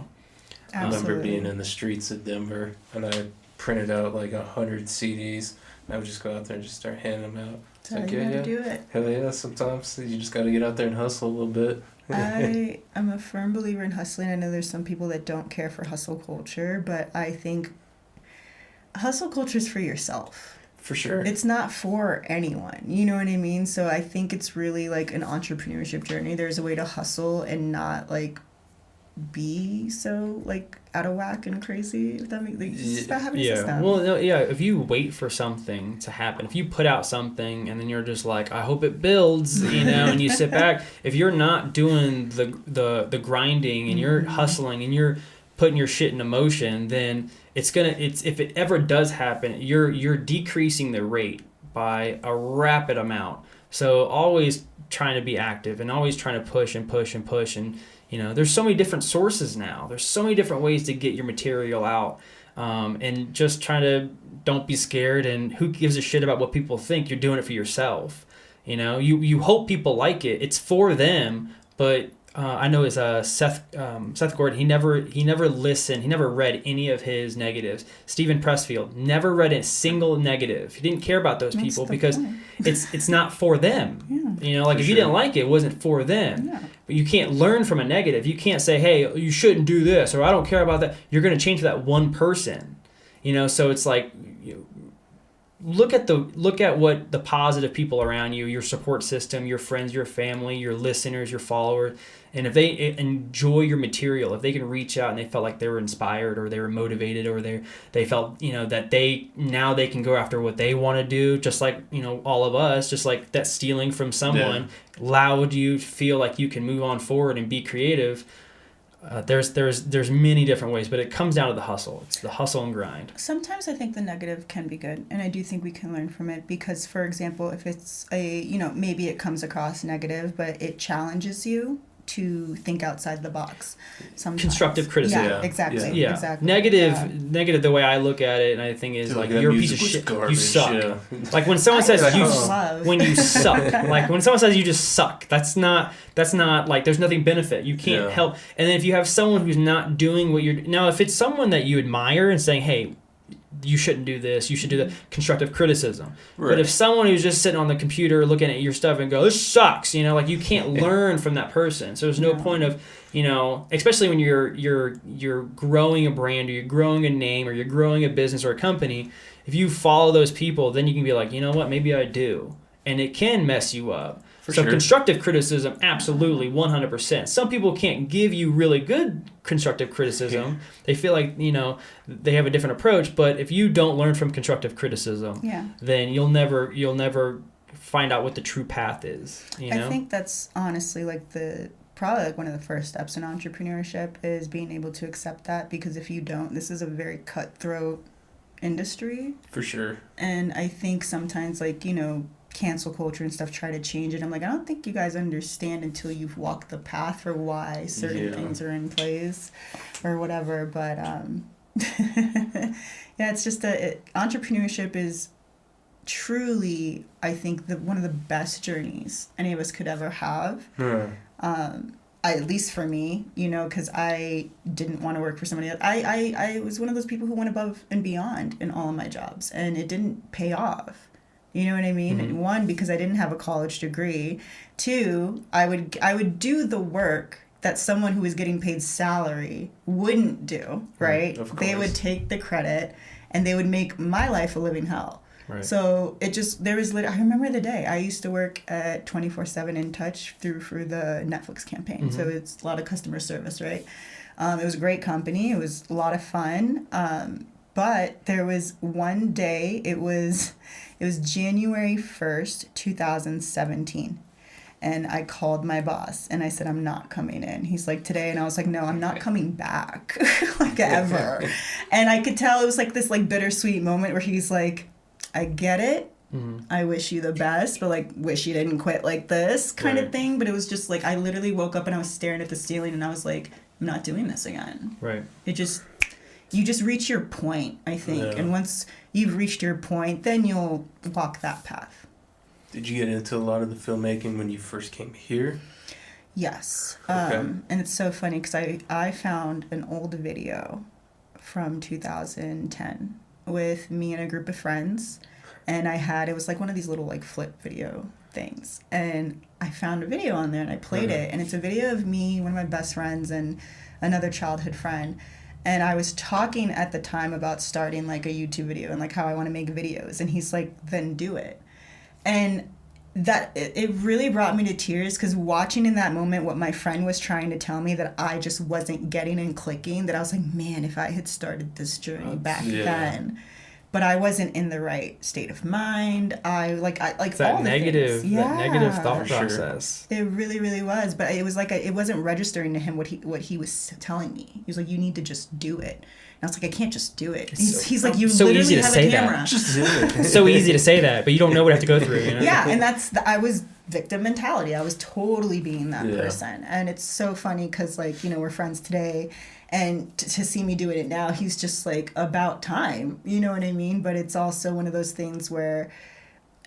I remember being in the streets of Denver, and I printed out like 100 CDs. And I would just go out there and just start handing them out. That's how you gotta do it. Hell yeah, sometimes you just gotta get out there and hustle a little bit. I am a firm believer in hustling. I know there's some people that don't care for hustle culture, but I think hustle culture is for yourself. For sure. It's not for anyone. You know what I mean? So I think it's really like an entrepreneurship journey. There's a way to hustle and not like be so like out of whack and crazy, if that makes it's about having a system. Well, no, yeah, if you wait for something to happen, if you put out something and then you're just like, I hope it builds, and you sit back, if you're not doing the grinding and you're hustling and you're putting your shit into motion, then if it ever does happen, you're decreasing the rate by a rapid amount. So always trying to be active and always trying to push and push and push. And there's so many different sources now. There's so many different ways to get your material out. And just trying to don't be scared, and who gives a shit about what people think? You're doing it for yourself. You hope people like it. It's for them. But I know it's Seth Gordon. He never listened. He never read any of his negatives. Stephen Pressfield never read a single negative. He didn't care about those people because it's not for them. Yeah. If you didn't like it, it wasn't for them. Yeah. But you can't learn from a negative. You can't say, hey, you shouldn't do this, or I don't care about that. You're going to change for that one person. So it's like, look at what the positive people around you, your support system, your friends, your family, your listeners, your followers, and if they enjoy your material, if they can reach out and they felt like they were inspired or they were motivated or they felt that they can go after what they want to do, just like all of us, just like that stealing from someone allowed you to feel like you can move on forward and be creative. There's many different ways, but it comes down to the hustle. It's the hustle and grind. Sometimes I think the negative can be good, and I do think we can learn from it because, for example, if it's maybe it comes across negative, but it challenges you to think outside the box. Sometimes. Constructive criticism. Yeah, exactly. Yeah. Exactly. Negative. The way I look at it, and I think is like you're a piece of shit. Garbage, you suck. Yeah. Like when someone says when you suck. Like when someone says you just suck. That's not like there's nothing benefit. You can't help. And then if you have someone who's not doing what you're now, if it's someone that you admire and saying, hey, you shouldn't do this, you should do that, constructive criticism. Right. But if someone who's just sitting on the computer looking at your stuff and go, this sucks, like you can't learn from that person. So there's no point of, especially when you're growing a brand or you're growing a name or you're growing a business or a company, if you follow those people, then you can be like, you know what, maybe I do. And it can mess you up. So constructive criticism, absolutely, 100%. Some people can't give you really good constructive criticism. Yeah. They feel like, they have a different approach. But if you don't learn from constructive criticism, then you'll never find out what the true path is. I think that's honestly probably like one of the first steps in entrepreneurship is being able to accept that, because if you don't, this is a very cutthroat industry. For sure. And I think sometimes cancel culture and stuff try to change it. I'm like, I don't think you guys understand until you've walked the path for why certain things are in place or whatever. But it's just entrepreneurship is truly, I think, one of the best journeys any of us could ever have. at least for me, because I didn't want to work for somebody else. I was one of those people who went above and beyond in all of my jobs, and it didn't pay off. You know what I mean? Mm-hmm. One, because I didn't have a college degree. Two, I would do the work that someone who was getting paid salary wouldn't do, right? Of course. They would take the credit and they would make my life a living hell. Right. So I remember the day I used to work at 24/7 In Touch for the Netflix campaign. Mm-hmm. So it's a lot of customer service, right? It was a great company. It was a lot of fun. But there was one day, it was January 1st, 2017. And I called my boss and I said, I'm not coming in. He's like, today? And I was like, no, I'm not coming back, like ever. And I could tell it was like this like bittersweet moment where he's like, I get it. Mm-hmm. I wish you the best, but like, wish you didn't quit like this kind of thing. But it was just like, I literally woke up and I was staring at the ceiling and I was like, I'm not doing this again. Right. You just reach your point, I think. Yeah. And once you've reached your point, then you'll walk that path. Did you get into a lot of the filmmaking when you first came here? Yes. Okay. And it's so funny because I found an old video from 2010 with me and a group of friends. And it was like one of these little like flip video things. And I found a video on there and I played it. And it's a video of me, one of my best friends, and another childhood friend. And I was talking at the time about starting like a YouTube video and like how I want to make videos. And he's like, then do it. And that it really brought me to tears because watching in that moment what my friend was trying to tell me that I just wasn't getting and clicking, that I was like, man, if I had started this journey back then. But I wasn't in the right state of mind. I like that all the negative, things. that negative thought For sure. process. It really, really was. But it was like it wasn't registering to him what he was telling me. He was like, you need to just do it. And I was like, I can't just do it. He's like, you so literally easy to have say a that. camera. Just do it. So easy to say that, but you don't know what I have to go through. You know? Yeah, and I was victim mentality. I was totally being that Yeah. person. And it's so funny because, like, we're friends today. And to see me doing it now, he's just like, about time. You know what I mean? But it's also one of those things where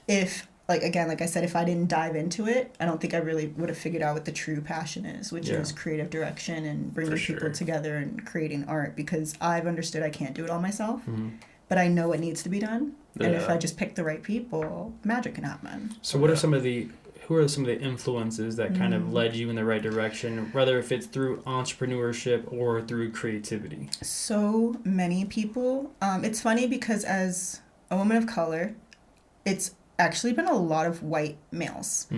if, like, again, like I said, if I didn't dive into it, I don't think I really would have figured out what the true passion is, which is creative direction and bringing people together and creating art, because I've understood I can't do it all myself, but I know what needs to be done. And if I just pick the right people, magic can happen. So who are some of the influences that kind of led you in the right direction, whether if it's through entrepreneurship or through creativity? So many people. It's funny because as a woman of color, it's actually been a lot of white males,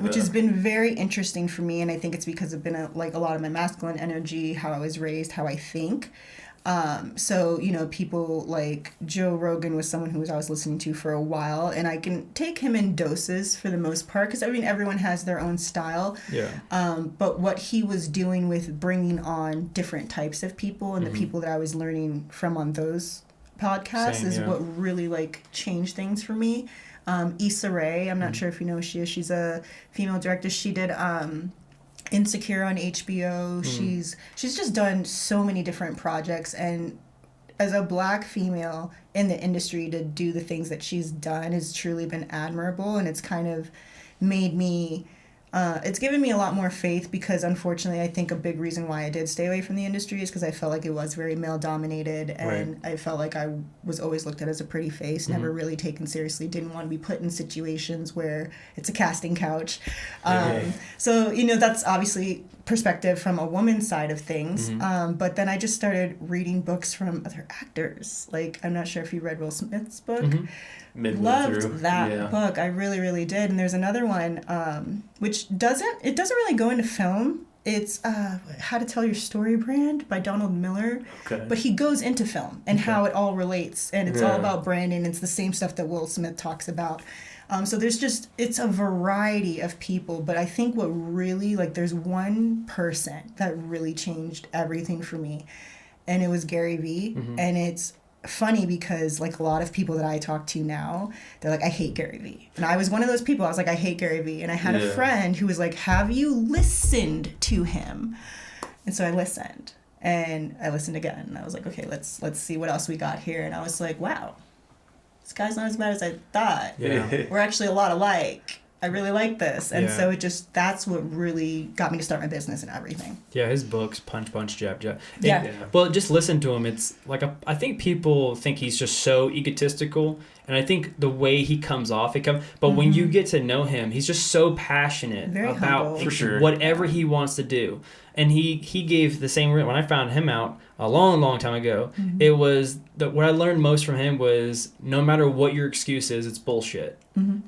which has been very interesting for me. And I think it's because it's been a lot of my masculine energy, how I was raised, how I think. So, people like Joe Rogan was someone who I was listening to for a while, and I can take him in doses for the most part, because everyone has their own style. Yeah. But what he was doing with bringing on different types of people and the people that I was learning from on those podcasts is what really changed things for me. Issa Rae, I'm not sure if you know who she is. She's a female director. She did Insecure on HBO. She's just done so many different projects, and as a Black female in the industry, to do the things that she's done has truly been admirable, and it's kind of made me it's given me a lot more faith, because unfortunately I think a big reason why I did stay away from the industry is because I felt like it was very male dominated, and I felt like I was always looked at as a pretty face, never really taken seriously, didn't want to be put in situations where it's a casting couch. So that's obviously perspective from a woman's side of things, but then I just started reading books from other actors. Like, I'm not sure if you read Will Smith's book. Loved that book. I really, really did. And there's another one, which doesn't really go into film. It's How to Tell Your Story Brand by Donald Miller. Okay. But he goes into film and how it all relates. And it's all about branding. It's the same stuff that Will Smith talks about. So it's a variety of people. But I think what really, there's one person that really changed everything for me. And it was Gary Vee. And it's funny because a lot of people that I talk to now, they're like, I hate Gary Vee. And I was one of those people. I was like, I hate Gary Vee. And I had a friend who was like, have you listened to him? And so I listened, and I listened again, and I was like, okay, let's see what else we got here. And I was like, wow, this guy's not as bad as I thought. We're actually a lot alike. I really like this. And so that's what really got me to start my business and everything. Yeah, his books, Punch, Punch, Jab, Jab. Yeah. Well, just listen to him. It's like, I think people think he's just so egotistical. And I think the way he comes off, but when you get to know him, he's just so passionate about whatever he wants to do. And he gave the same, when I found him out a long, long time ago, it was what I learned most from him was no matter what your excuse is, it's bullshit.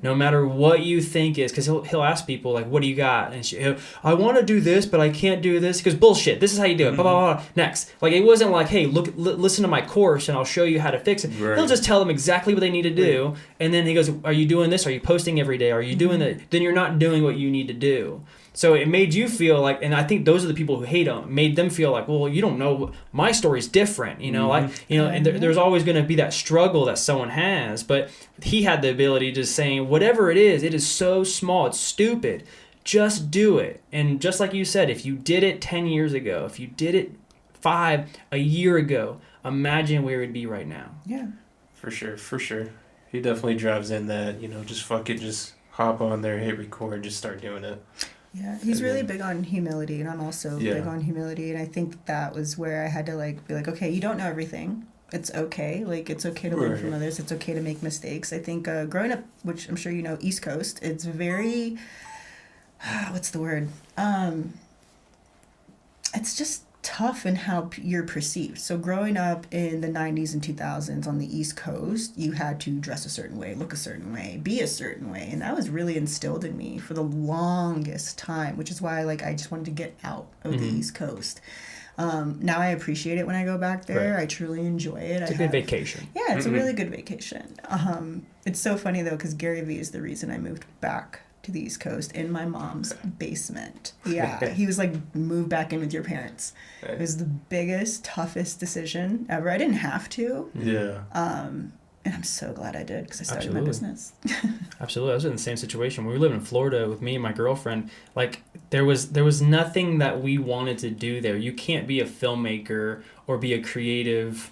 No matter what you think is, because he'll ask people like, what do you got? And I want to do this, but I can't do this. Because bullshit, this is how you do it. Blah, blah, blah. Next. Like, it wasn't like, hey, listen to my course and I'll show you how to fix it. Right. He'll just tell them exactly what they need to do. Right. And then he goes, are you doing this? Are you posting every day? Are you doing that? Then you're not doing what you need to do. So it made you feel like, and I think those are the people who hate him, made them feel like, well, you don't know, my story's different, and there's always going to be that struggle that someone has, but he had the ability to say, whatever it is so small, it's stupid, just do it. And just like you said, if you did it 10 years ago, if you did it a year ago, imagine where we'd be right now. Yeah. For sure. He definitely drives in that, just fuck it, just hop on there, hit record, just start doing it. Yeah, he's really big on humility, and I'm also big on humility, and I think that was where I had to be like, okay, you don't know everything. It's okay. Like, it's okay to learn from others. It's okay to make mistakes. I think growing up, which I'm sure you know, East Coast, it's very, what's the word? It's just tough in how you're perceived. So growing up in the 90s and 2000s on the East Coast, you had to dress a certain way, look a certain way, be a certain way. And that was really instilled in me for the longest time, which is why I just wanted to get out of the East Coast. Now I appreciate it when I go back there. Right. I truly enjoy it. It's a good vacation. Yeah, it's a really good vacation. It's so funny though, because Gary Vee is the reason I moved back to the East Coast in my mom's basement. Yeah, he was like, move back in with your parents. It was the biggest, toughest decision ever. I didn't have to. Yeah. And I'm so glad I did, because I started my business. Absolutely. I was in the same situation. When we lived in Florida with me and my girlfriend, there was nothing that we wanted to do there. You can't be a filmmaker or be a creative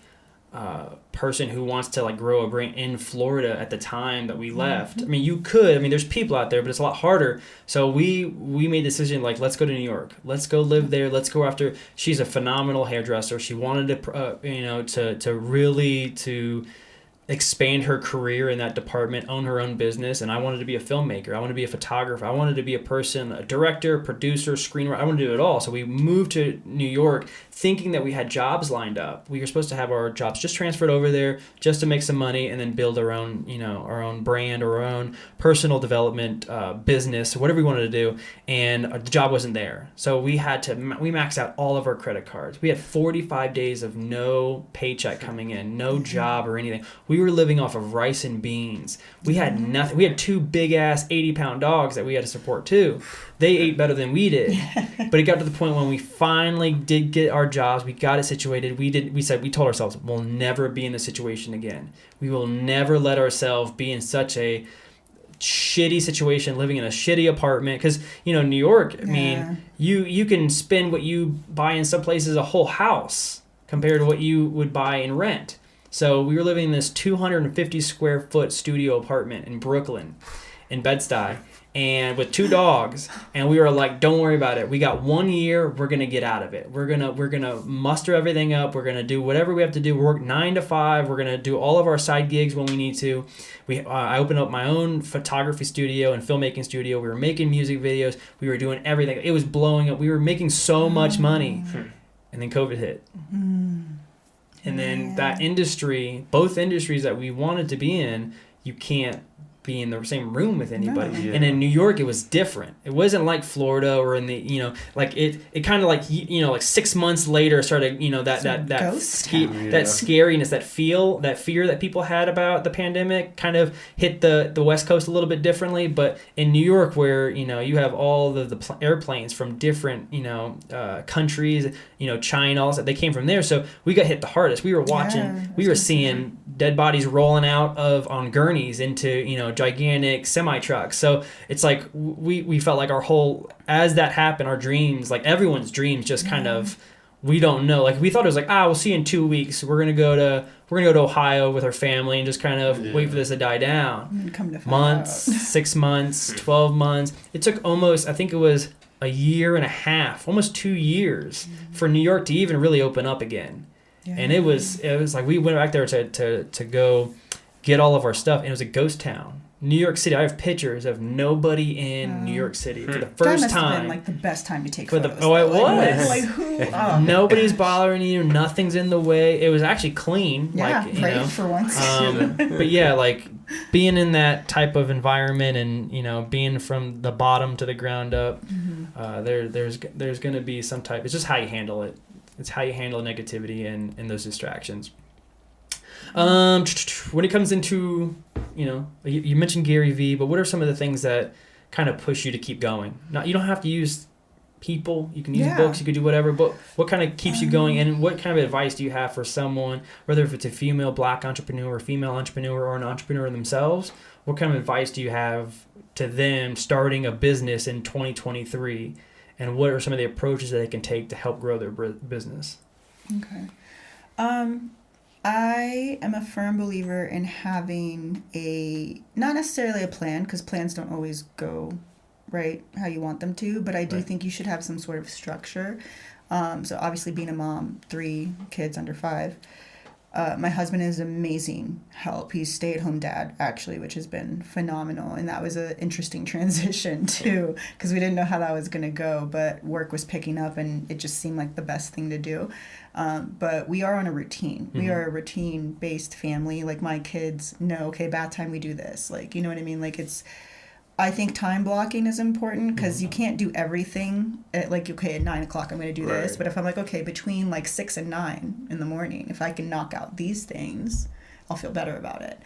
person who wants to grow a brand in Florida at the time that we left. I mean, you could. I mean, there's people out there, but it's a lot harder. So we made the decision, let's go to New York. Let's go live there. Let's go after. She's a phenomenal hairdresser. She wanted to really expand her career in that department, own her own business, and I wanted to be a filmmaker. I wanted to be a photographer. I wanted to be a director, producer, screenwriter. I wanted to do it all. So we moved to New York thinking that we had jobs lined up. We were supposed to have our jobs just transferred over there just to make some money and then build our own brand or our own personal development business, whatever we wanted to do. And the job wasn't there. So we maxed out all of our credit cards. We had 45 days of no paycheck coming in, no job or anything. We were living off of rice and beans. We had nothing. We had 2 big-ass 80-pound dogs that we had to support too. They ate better than we did. But it got to the point when we finally did get our jobs, we got it situated. We told ourselves, we'll never be in this situation again. We will never let ourselves be in such a shitty situation, living in a shitty apartment. Because, New York, I mean, you can spend what you buy in some places a whole house compared to what you would buy in rent. So we were living in this 250 square foot studio apartment in Brooklyn, in Bed-Stuy, and with 2 dogs. And we were like, don't worry about it. We got 1 year. We're going to get out of it. We're going to muster everything up. We're going to do whatever we have to do. Work 9 to 5. We're going to do all of our side gigs when we need to. I opened up my own photography studio and filmmaking studio. We were making music videos. We were doing everything. It was blowing up. We were making so much money. And then COVID hit. And then that industry, both industries that we wanted to be in, you can't be in the same room with anybody. No. Yeah. And in New York, it was different. It wasn't like Florida or in the, it kind of 6 months later started, that scariness, that fear that people had about the pandemic kind of hit the West Coast a little bit differently. But in New York, where, you have all the airplanes from different, countries, China, all that, they came from there. So we got hit the hardest. We were watching, we were seeing dead bodies rolling out on gurneys into, gigantic semi-trucks. So it's like we felt like as that happened, our dreams, everyone's dreams just kind of, we don't know. We thought it was we'll see you in 2 weeks. We're going to go to we're going to go to Ohio with our family and just kind of wait for this to die down. And come to find months, out. 6 months, 12 months. It took almost, I think it was a year and a half, almost 2 years for New York to even really open up again. Yeah. And it was like we went back there to go get all of our stuff, and it was a ghost town. New York City. I have pictures of nobody in New York City for the first that must time. Have been like the best time to take photos. It was. Like who? Nobody's bothering you. Nothing's in the way. It was actually clean. Yeah, like, right for once. But yeah, like being in that type of environment, and being from the bottom to the ground up, there's going to be some type. It's just how you handle it. It's how you handle negativity and those distractions. When it comes into, you mentioned Gary Vee, but what are some of the things that kind of push you to keep going? You don't have to use people. You can use books. You could do whatever. But what kind of keeps you going? And what kind of advice do you have for someone, whether if it's a female Black entrepreneur, female entrepreneur, or an entrepreneur themselves? What kind of advice do you have to them starting a business in 2023? And what are some of the approaches that they can take to help grow their business? Okay. I am a firm believer in having not necessarily a plan, because plans don't always go right how you want them to, but I do think you should have some sort of structure. So obviously being a mom, 3 kids under 5, my husband is amazing help. He's stay-at-home dad, actually, which has been phenomenal. And that was an interesting transition, too, because we didn't know how that was going to go. But work was picking up, and it just seemed like the best thing to do. But we are on a routine. We are a routine-based family. Like, my kids know, okay, bath time, we do this. Like, you know what I mean? Like, I think time blocking is important, because you can't do everything at at 9 o'clock I'm going to do this. But if I'm like, okay, between 6 and 9 in the morning, if I can knock out these things, I'll feel better about it.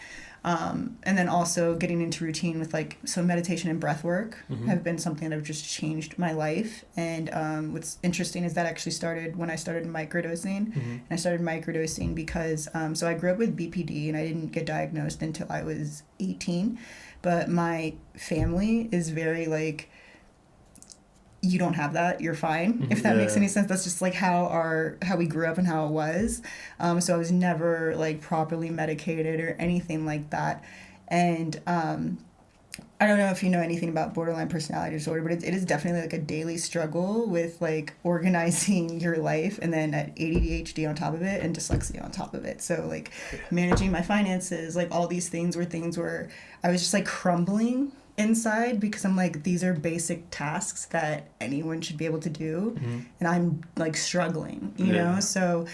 And then also getting into routine with so meditation and breath work have been something that have just changed my life. And what's interesting is that actually started when I started microdosing. And I started microdosing because, so I grew up with BPD, and I didn't get diagnosed until I was 18. But my family is very you don't have that, you're fine. If that makes any sense. That's just how we grew up and how it was. So I was never properly medicated or anything like that. And I don't know if you know anything about borderline personality disorder, but it is definitely a daily struggle with organizing your life, and then ADHD on top of it and dyslexia on top of it. So managing my finances, all these things where I was just crumbling inside, because I'm these are basic tasks that anyone should be able to do, and I'm struggling, you know. So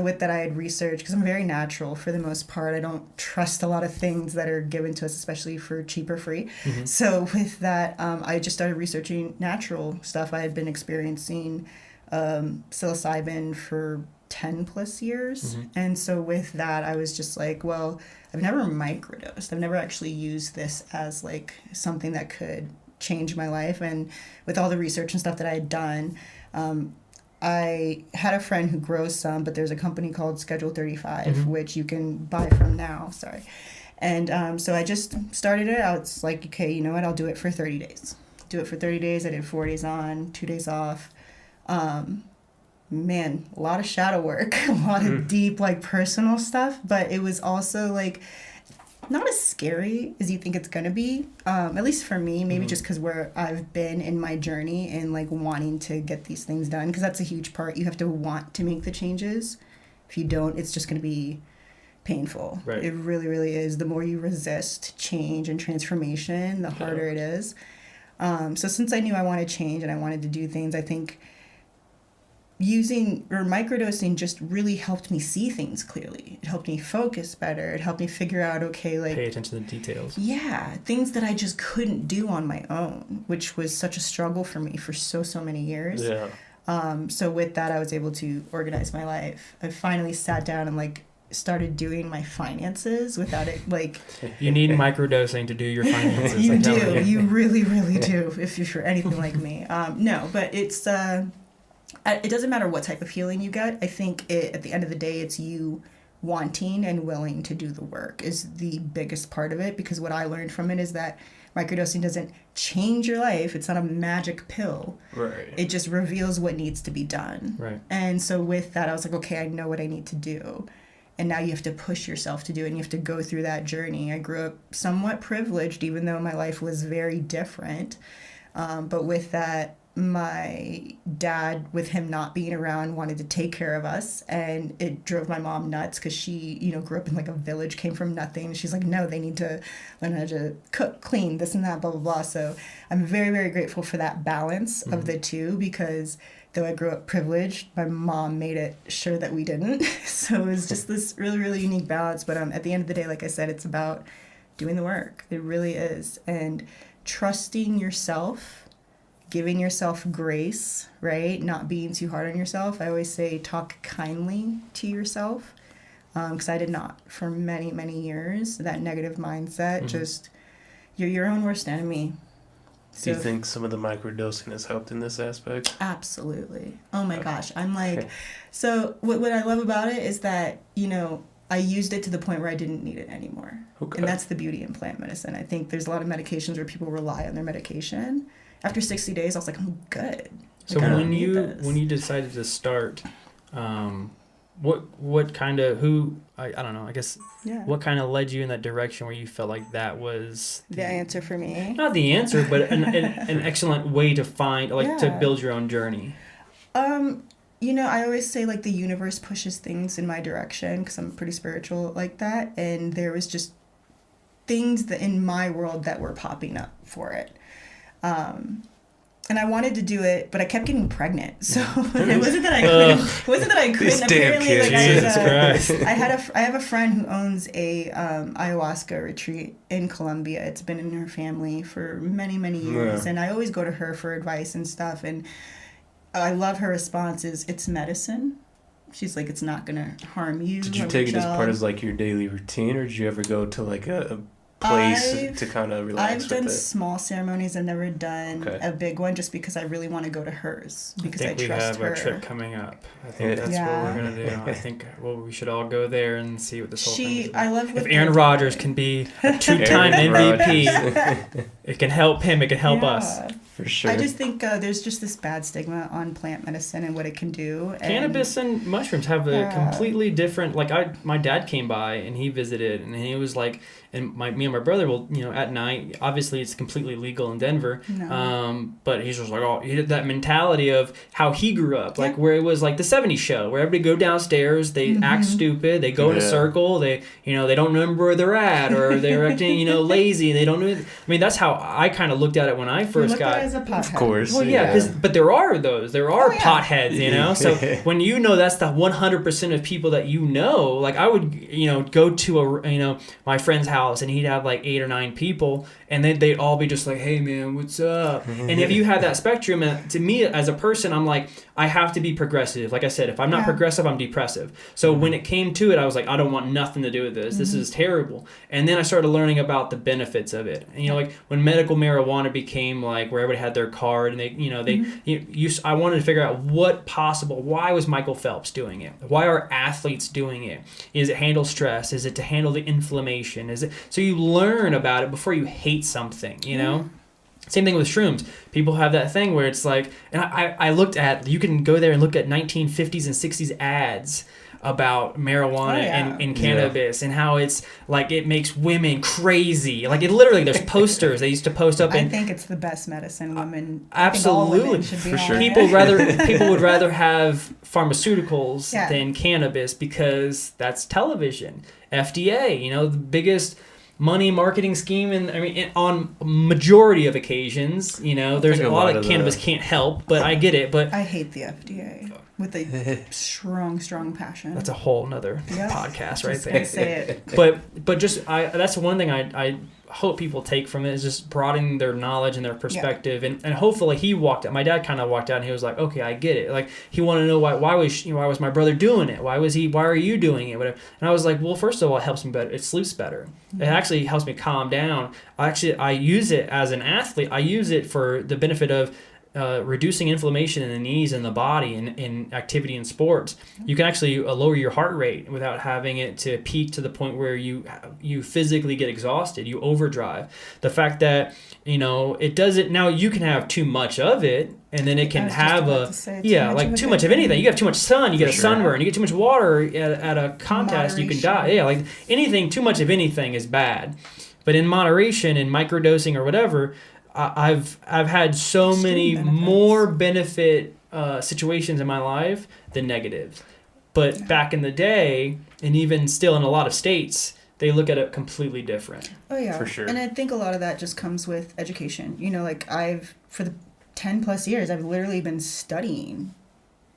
with that, I had researched, because I'm very natural for the most part. I don't trust a lot of things that are given to us, especially for cheap or free. So with that, I just started researching natural stuff. I had been experiencing psilocybin for 10 plus years. And so with that, I was just well, I've never microdosed. I've never actually used this as something that could change my life. And with all the research and stuff that I had done, I had a friend who grows some, but there's a company called Schedule 35, which you can buy from now. Sorry. And so I just started it out. It's okay, you know what? I'll do it for 30 days. Do it for 30 days. I did 4 days on, 2 days off. Man, a lot of shadow work, a lot of deep, personal stuff, but it was also, not as scary as you think it's going to be, at least for me, maybe just because where I've been in my journey and, wanting to get these things done, because that's a huge part. You have to want to make the changes. If you don't, it's just going to be painful. Right. It really, really is. The more you resist change and transformation, the harder it is. So since I knew I wanted change and I wanted to do things, I think using or microdosing just really helped me see things clearly. It helped me focus better. It helped me figure out, okay, pay attention to the details. Yeah, things that I just couldn't do on my own, which was such a struggle for me for so many years. Yeah. So with that, I was able to organize my life. I finally sat down and started doing my finances without it You need microdosing to do your finances. You do. You really, really do. If you're anything like me. No, but it's it doesn't matter what type of healing you get. I think at the end of the day, it's you wanting and willing to do the work is the biggest part of it, because what I learned from it is that microdosing doesn't change your life. It's not a magic pill. Right. It just reveals what needs to be done. Right. And so with that, I was okay, I know what I need to do. and now you have to push yourself to do it, and you have to go through that journey. I grew up somewhat privileged, even though my life was very different. But with that, my dad, with him not being around, wanted to take care of us, and it drove my mom nuts because she, grew up in like a village, came from nothing. She's like, no, they need to learn how to cook, clean, this and that, blah, blah, blah. So I'm very, very grateful for that balance of the two, because though I grew up privileged, my mom made it sure that we didn't. So it was just this really, really unique balance. But at the end of the day, like I said, it's about doing the work. It really is. And trusting yourself, giving yourself grace, right? Not being too hard on yourself. I always say talk kindly to yourself, because I did not for many, many years. That negative mindset, just you're your own worst enemy. Do you think some of the microdosing has helped in this aspect? Absolutely. Oh my gosh. I'm like, so what I love about it is that, I used it to the point where I didn't need it anymore. Okay. And that's the beauty in plant medicine. I think there's a lot of medications where people rely on their medication. After 60 days, I was like, I'm good. So when you decided to start, what kind of, I don't know, I guess, what kind of led you in that direction where you felt like that was the answer for me? Not the answer, but an excellent way to find, to build your own journey. I always say like the universe pushes things in my direction because I'm pretty spiritual like that. And there was just things that in my world that were popping up for it. And I wanted to do it, but I kept getting pregnant. So it wasn't that I couldn't. It wasn't that I couldn't. Apparently, I have a friend who owns a ayahuasca retreat in Colombia. It's been in her family for many, many years, and I always go to her for advice and stuff. And I love her response is, "It's medicine." She's like, "It's not gonna harm you." Did you take it as part of like your daily routine, or did you ever go to like a place to kind of relax I've done small ceremonies. I've never done a big one just because I really want to go to hers because I trust her. We have a trip coming up. I think that's what we're going to do. I think we should all go there and see what this whole thing is about. I love if Aaron Rodgers can be a two-time MVP, it can help him, it can help us. For sure. I just think there's just this bad stigma on plant medicine and what it can do. Cannabis and mushrooms have a completely different, my dad came by and he visited and he was like, and me and my brother will, at night, obviously it's completely legal in Denver, but he's just like, he had that mentality of how he grew up, like where it was like the 70s show, where everybody go downstairs, they act stupid, they go in a circle, they don't remember where they're at, or they're acting, lazy, they don't know. I mean, that's how I kind of looked at it when I first got. As a pothead. Of course. Well, but there are potheads, so when that's the 100% of people that like I would, go to my friend's house and he'd have like 8 or 9 people and they'd all be just like, hey man, what's up? And if you have that spectrum, to me as a person, I'm like, I have to be progressive. Like I said, if I'm not progressive, I'm depressive. So when it came to it, I was like, I don't want nothing to do with this. This is terrible. And then I started learning about the benefits of it. And like when medical marijuana became like where everybody had their card and I wanted to figure out why was Michael Phelps doing it? Why are athletes doing it? Is it handle stress? Is it to handle the inflammation? Is it so you learn about it before you hate something, Same thing with shrooms. People have that thing where it's like, and I looked at, you can go there and look at 1950s and 60s ads about marijuana and cannabis and how it's like it makes women crazy. Like it literally, there's posters they used to post up. I think it's the best medicine. Women absolutely for sure. People would rather have pharmaceuticals than cannabis because that's television, FDA. The biggest money marketing scheme, and on majority of occasions, there's a lot of cannabis can't help, but I get it. But I hate the FDA with a strong passion. That's a whole nother podcast right there. Gonna say it. But just that's one thing I hope people take from it is just broadening their knowledge and their perspective, and hopefully my dad kind of walked out and he was like, okay, I get it. Like he wanted to know why was my brother doing it? Why are you doing it? Whatever. And I was like, well, first of all, it helps me better. It sleeps better. Mm-hmm. It actually helps me calm down. I use it as an athlete. I use it for the benefit of reducing inflammation in the knees and the body in activity and sports, you can actually lower your heart rate without having it to peak to the point where you physically get exhausted, you overdrive. The fact that, it doesn't, now you can have too much of it, and then it can have too much of anything. You have too much sun, you get a sunburn, you get too much water at a contest, you can die. Yeah, like anything, too much of anything is bad. But in moderation and microdosing or whatever, I've had so many more benefit situations in my life than negatives. But back in the day, and even still in a lot of states, they look at it completely different. Oh yeah, for sure. And I think a lot of that just comes with education. Like for the 10 plus years, I've literally been studying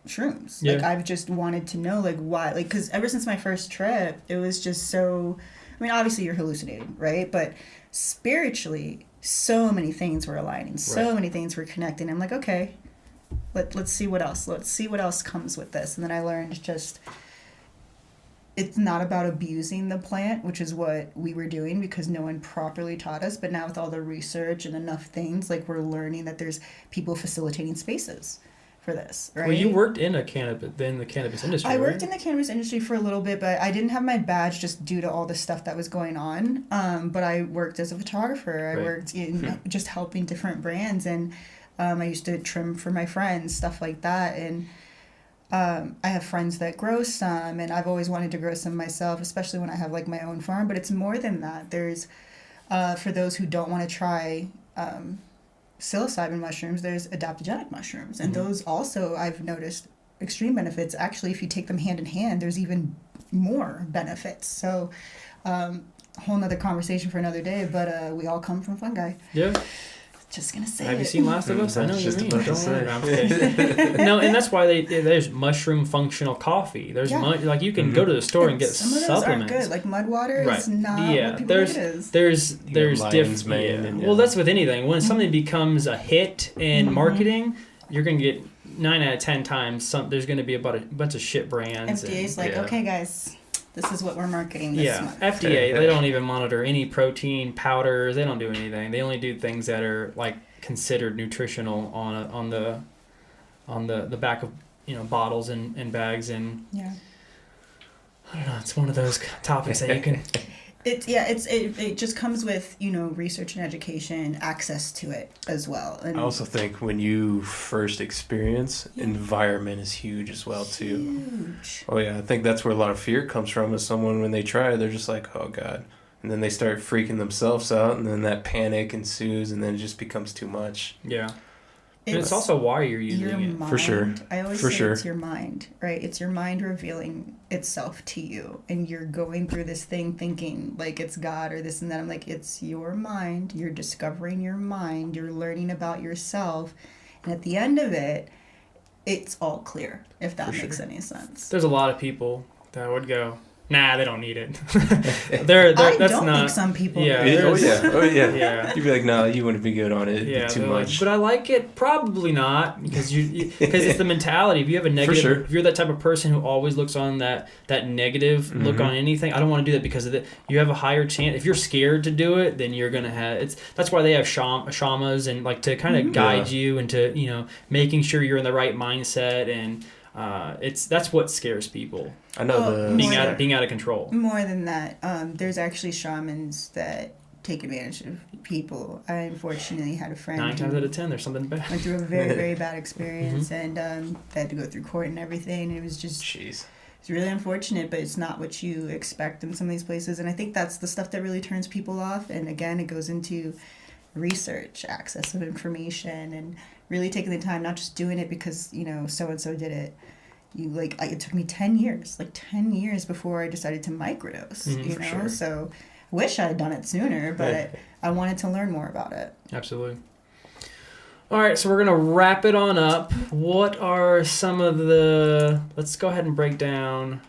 shrooms. Yeah. Like I've just wanted to know why, because ever since my first trip, it was just so, obviously you're hallucinating, right? But spiritually, so many things were aligning, so many things were connecting. I'm like, okay, let's see what else. Let's see what else comes with this. And then I learned just, it's not about abusing the plant, which is what we were doing because no one properly taught us. But now with all the research and enough things, we're learning that there's people facilitating spaces for this, right? Well, you worked in the cannabis industry. I worked in the cannabis industry for a little bit, but I didn't have my badge just due to all the stuff that was going on. But I worked as a photographer. I worked in just helping different brands, and I used to trim for my friends, stuff like that. And I have friends that grow some, and I've always wanted to grow some myself, especially when I have my own farm. But it's more than that. There's, for those who don't want to try psilocybin mushrooms, there's adaptogenic mushrooms, and those also I've noticed extreme benefits. Actually, if you take them hand in hand, there's even more benefits. So whole nother conversation for another day, but we all come from fungi. Yeah. Just gonna say. Have you seen Last of Us? I know what you mean. About to say. No, and that's why there's mushroom functional coffee. There's you can go to the store and get some of those supplements. Aren't good. Like mud water is not what people there's think it is. there's different. Well, that's with anything. When something becomes a hit in marketing, you're gonna get 9 out of 10 times. There's gonna be about a bunch of shit brands. FDA's okay, guys. This is what we're marketing this month. FDA, they don't even monitor any protein powders. They don't do anything. They only do things that are considered nutritional on the back of bottles and bags, and I don't know. It's one of those topics that you can. It just comes with research and education, access to it as well. And I also think when you first experience, environment is huge as well too. Huge. Oh yeah, I think that's where a lot of fear comes from. Is someone when they try, they're just like, oh god, and then they start freaking themselves out, and then that panic ensues, and then it just becomes too much. Yeah. It's also why you're using it. Mind. For sure. I always say it's your mind, right? It's your mind revealing itself to you. And you're going through this thing thinking it's God or this and that. I'm like, it's your mind. You're discovering your mind. You're learning about yourself. And at the end of it, it's all clear, if that makes any sense. There's a lot of people that would go, nah, they don't need it. I that's don't think some people yeah, do. Oh yeah. You'd be like, no, you wouldn't be good on it. It'd be too much. But I like it. Probably not, because it's the mentality. If you have a negative, if you're that type of person who always looks on that negative look on anything, I don't want to do that because of it. You have a higher chance. If you're scared to do it, then you're gonna have. That's why they have shamas and to kind of guide you into making sure you're in the right mindset, and that's what scares people. I know being out of control. More than that, there's actually shamans that take advantage of people. I unfortunately had a friend 9 times out of 10, there's something bad. Went through a very, very bad experience, and they had to go through court and everything. It was just, it's really unfortunate, but it's not what you expect in some of these places. And I think that's the stuff that really turns people off. And again, it goes into research, access of information, and really taking the time, not just doing it because so-and-so did it. It took me 10 years before I decided to microdose, Sure. So I wish I had done it sooner, but I wanted to learn more about it. Absolutely. All right, so we're going to wrap it on up. What are some of let's go ahead and break down,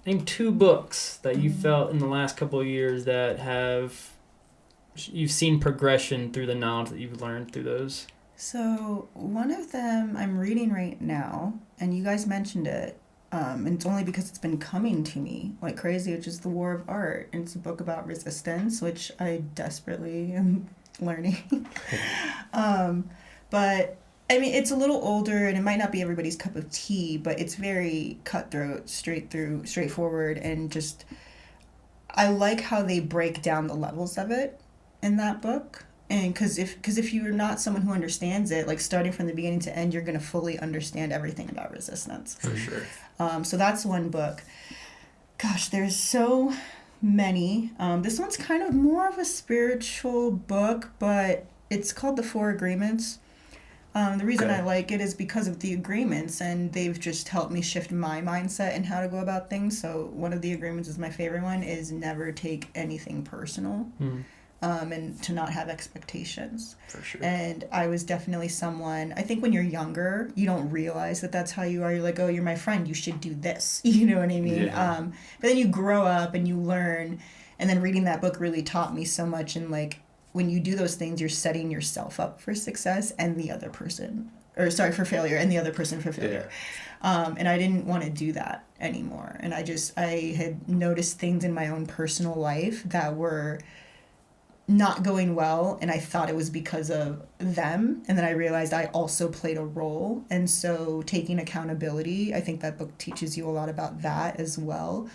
name 2 books that you felt in the last couple of years that you've seen progression through the knowledge that you've learned through those. So one of them I'm reading right now, and you guys mentioned it, and it's only because it's been coming to me like crazy, which is The War of Art. And it's a book about resistance, which I desperately am learning. And I mean, it's a little older, and it might not be everybody's cup of tea, but it's very cutthroat, straightforward, and just, I like how they break down the levels of it in that book. And because if you're not someone who understands it, like starting from the beginning to end, you're going to fully understand everything about resistance. For sure. So that's one book. Gosh, there's so many. This one's kind of more of a spiritual book, but it's called The Four Agreements. The reason I like it is because of the agreements, and they've just helped me shift my mindset and how to go about things. So one of the agreements is my favorite one, is never take anything personal, and to not have expectations. For sure. And I was definitely someone, I think when you're younger, you don't realize that that's how you are. You're like, oh, you're my friend, you should do this. You know what I mean? Yeah. But then you grow up and you learn, and then reading that book really taught me so much. And like, when you do those things, you're setting yourself up for success and the other person, for failure, and the other person for failure. Yeah. And I didn't want to do that anymore. And I had noticed things in my own personal life that were not going well, and I thought it was because of them. And then I realized I also played a role. And so taking accountability, I think that book teaches you a lot about that as well.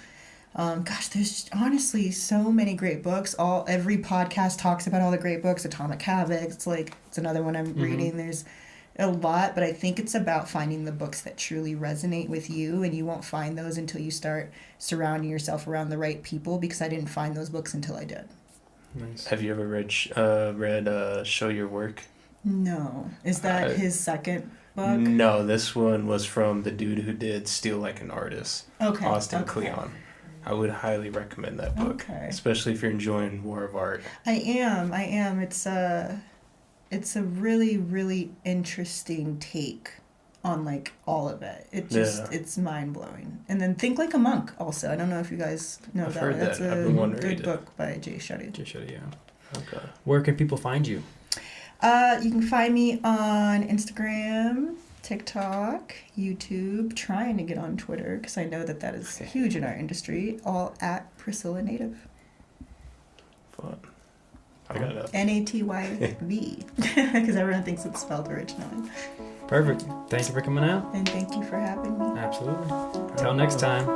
There's honestly so many great books. Every podcast talks about all the great books. Atomic Habits, it's another one I'm reading. There's a lot, but I think it's about finding the books that truly resonate with you, and you won't find those until you start surrounding yourself around the right people, because I didn't find those books until I did. Nice. Have you ever read Show Your Work? No. Is that his second book? No, this one was from the dude who did Steal Like an Artist. Okay. Austin Kleon. I would highly recommend that book, especially if you're enjoying War of Art. I am. It's a really, really interesting take on all of it. It's mind blowing. And then Think Like a Monk also. I don't know if you guys know I've that. heard That's that. a good book by Jay Shetty. Yeah. Okay. Where can people find you? You can find me on Instagram, TikTok, YouTube, trying to get on Twitter, because I know that is huge in our industry, all at Priscilla Natyve. Fun. I got it. Natyve, because everyone thinks it's spelled originally. Perfect. Thank you for coming out. And thank you for having me. Absolutely. Until next time.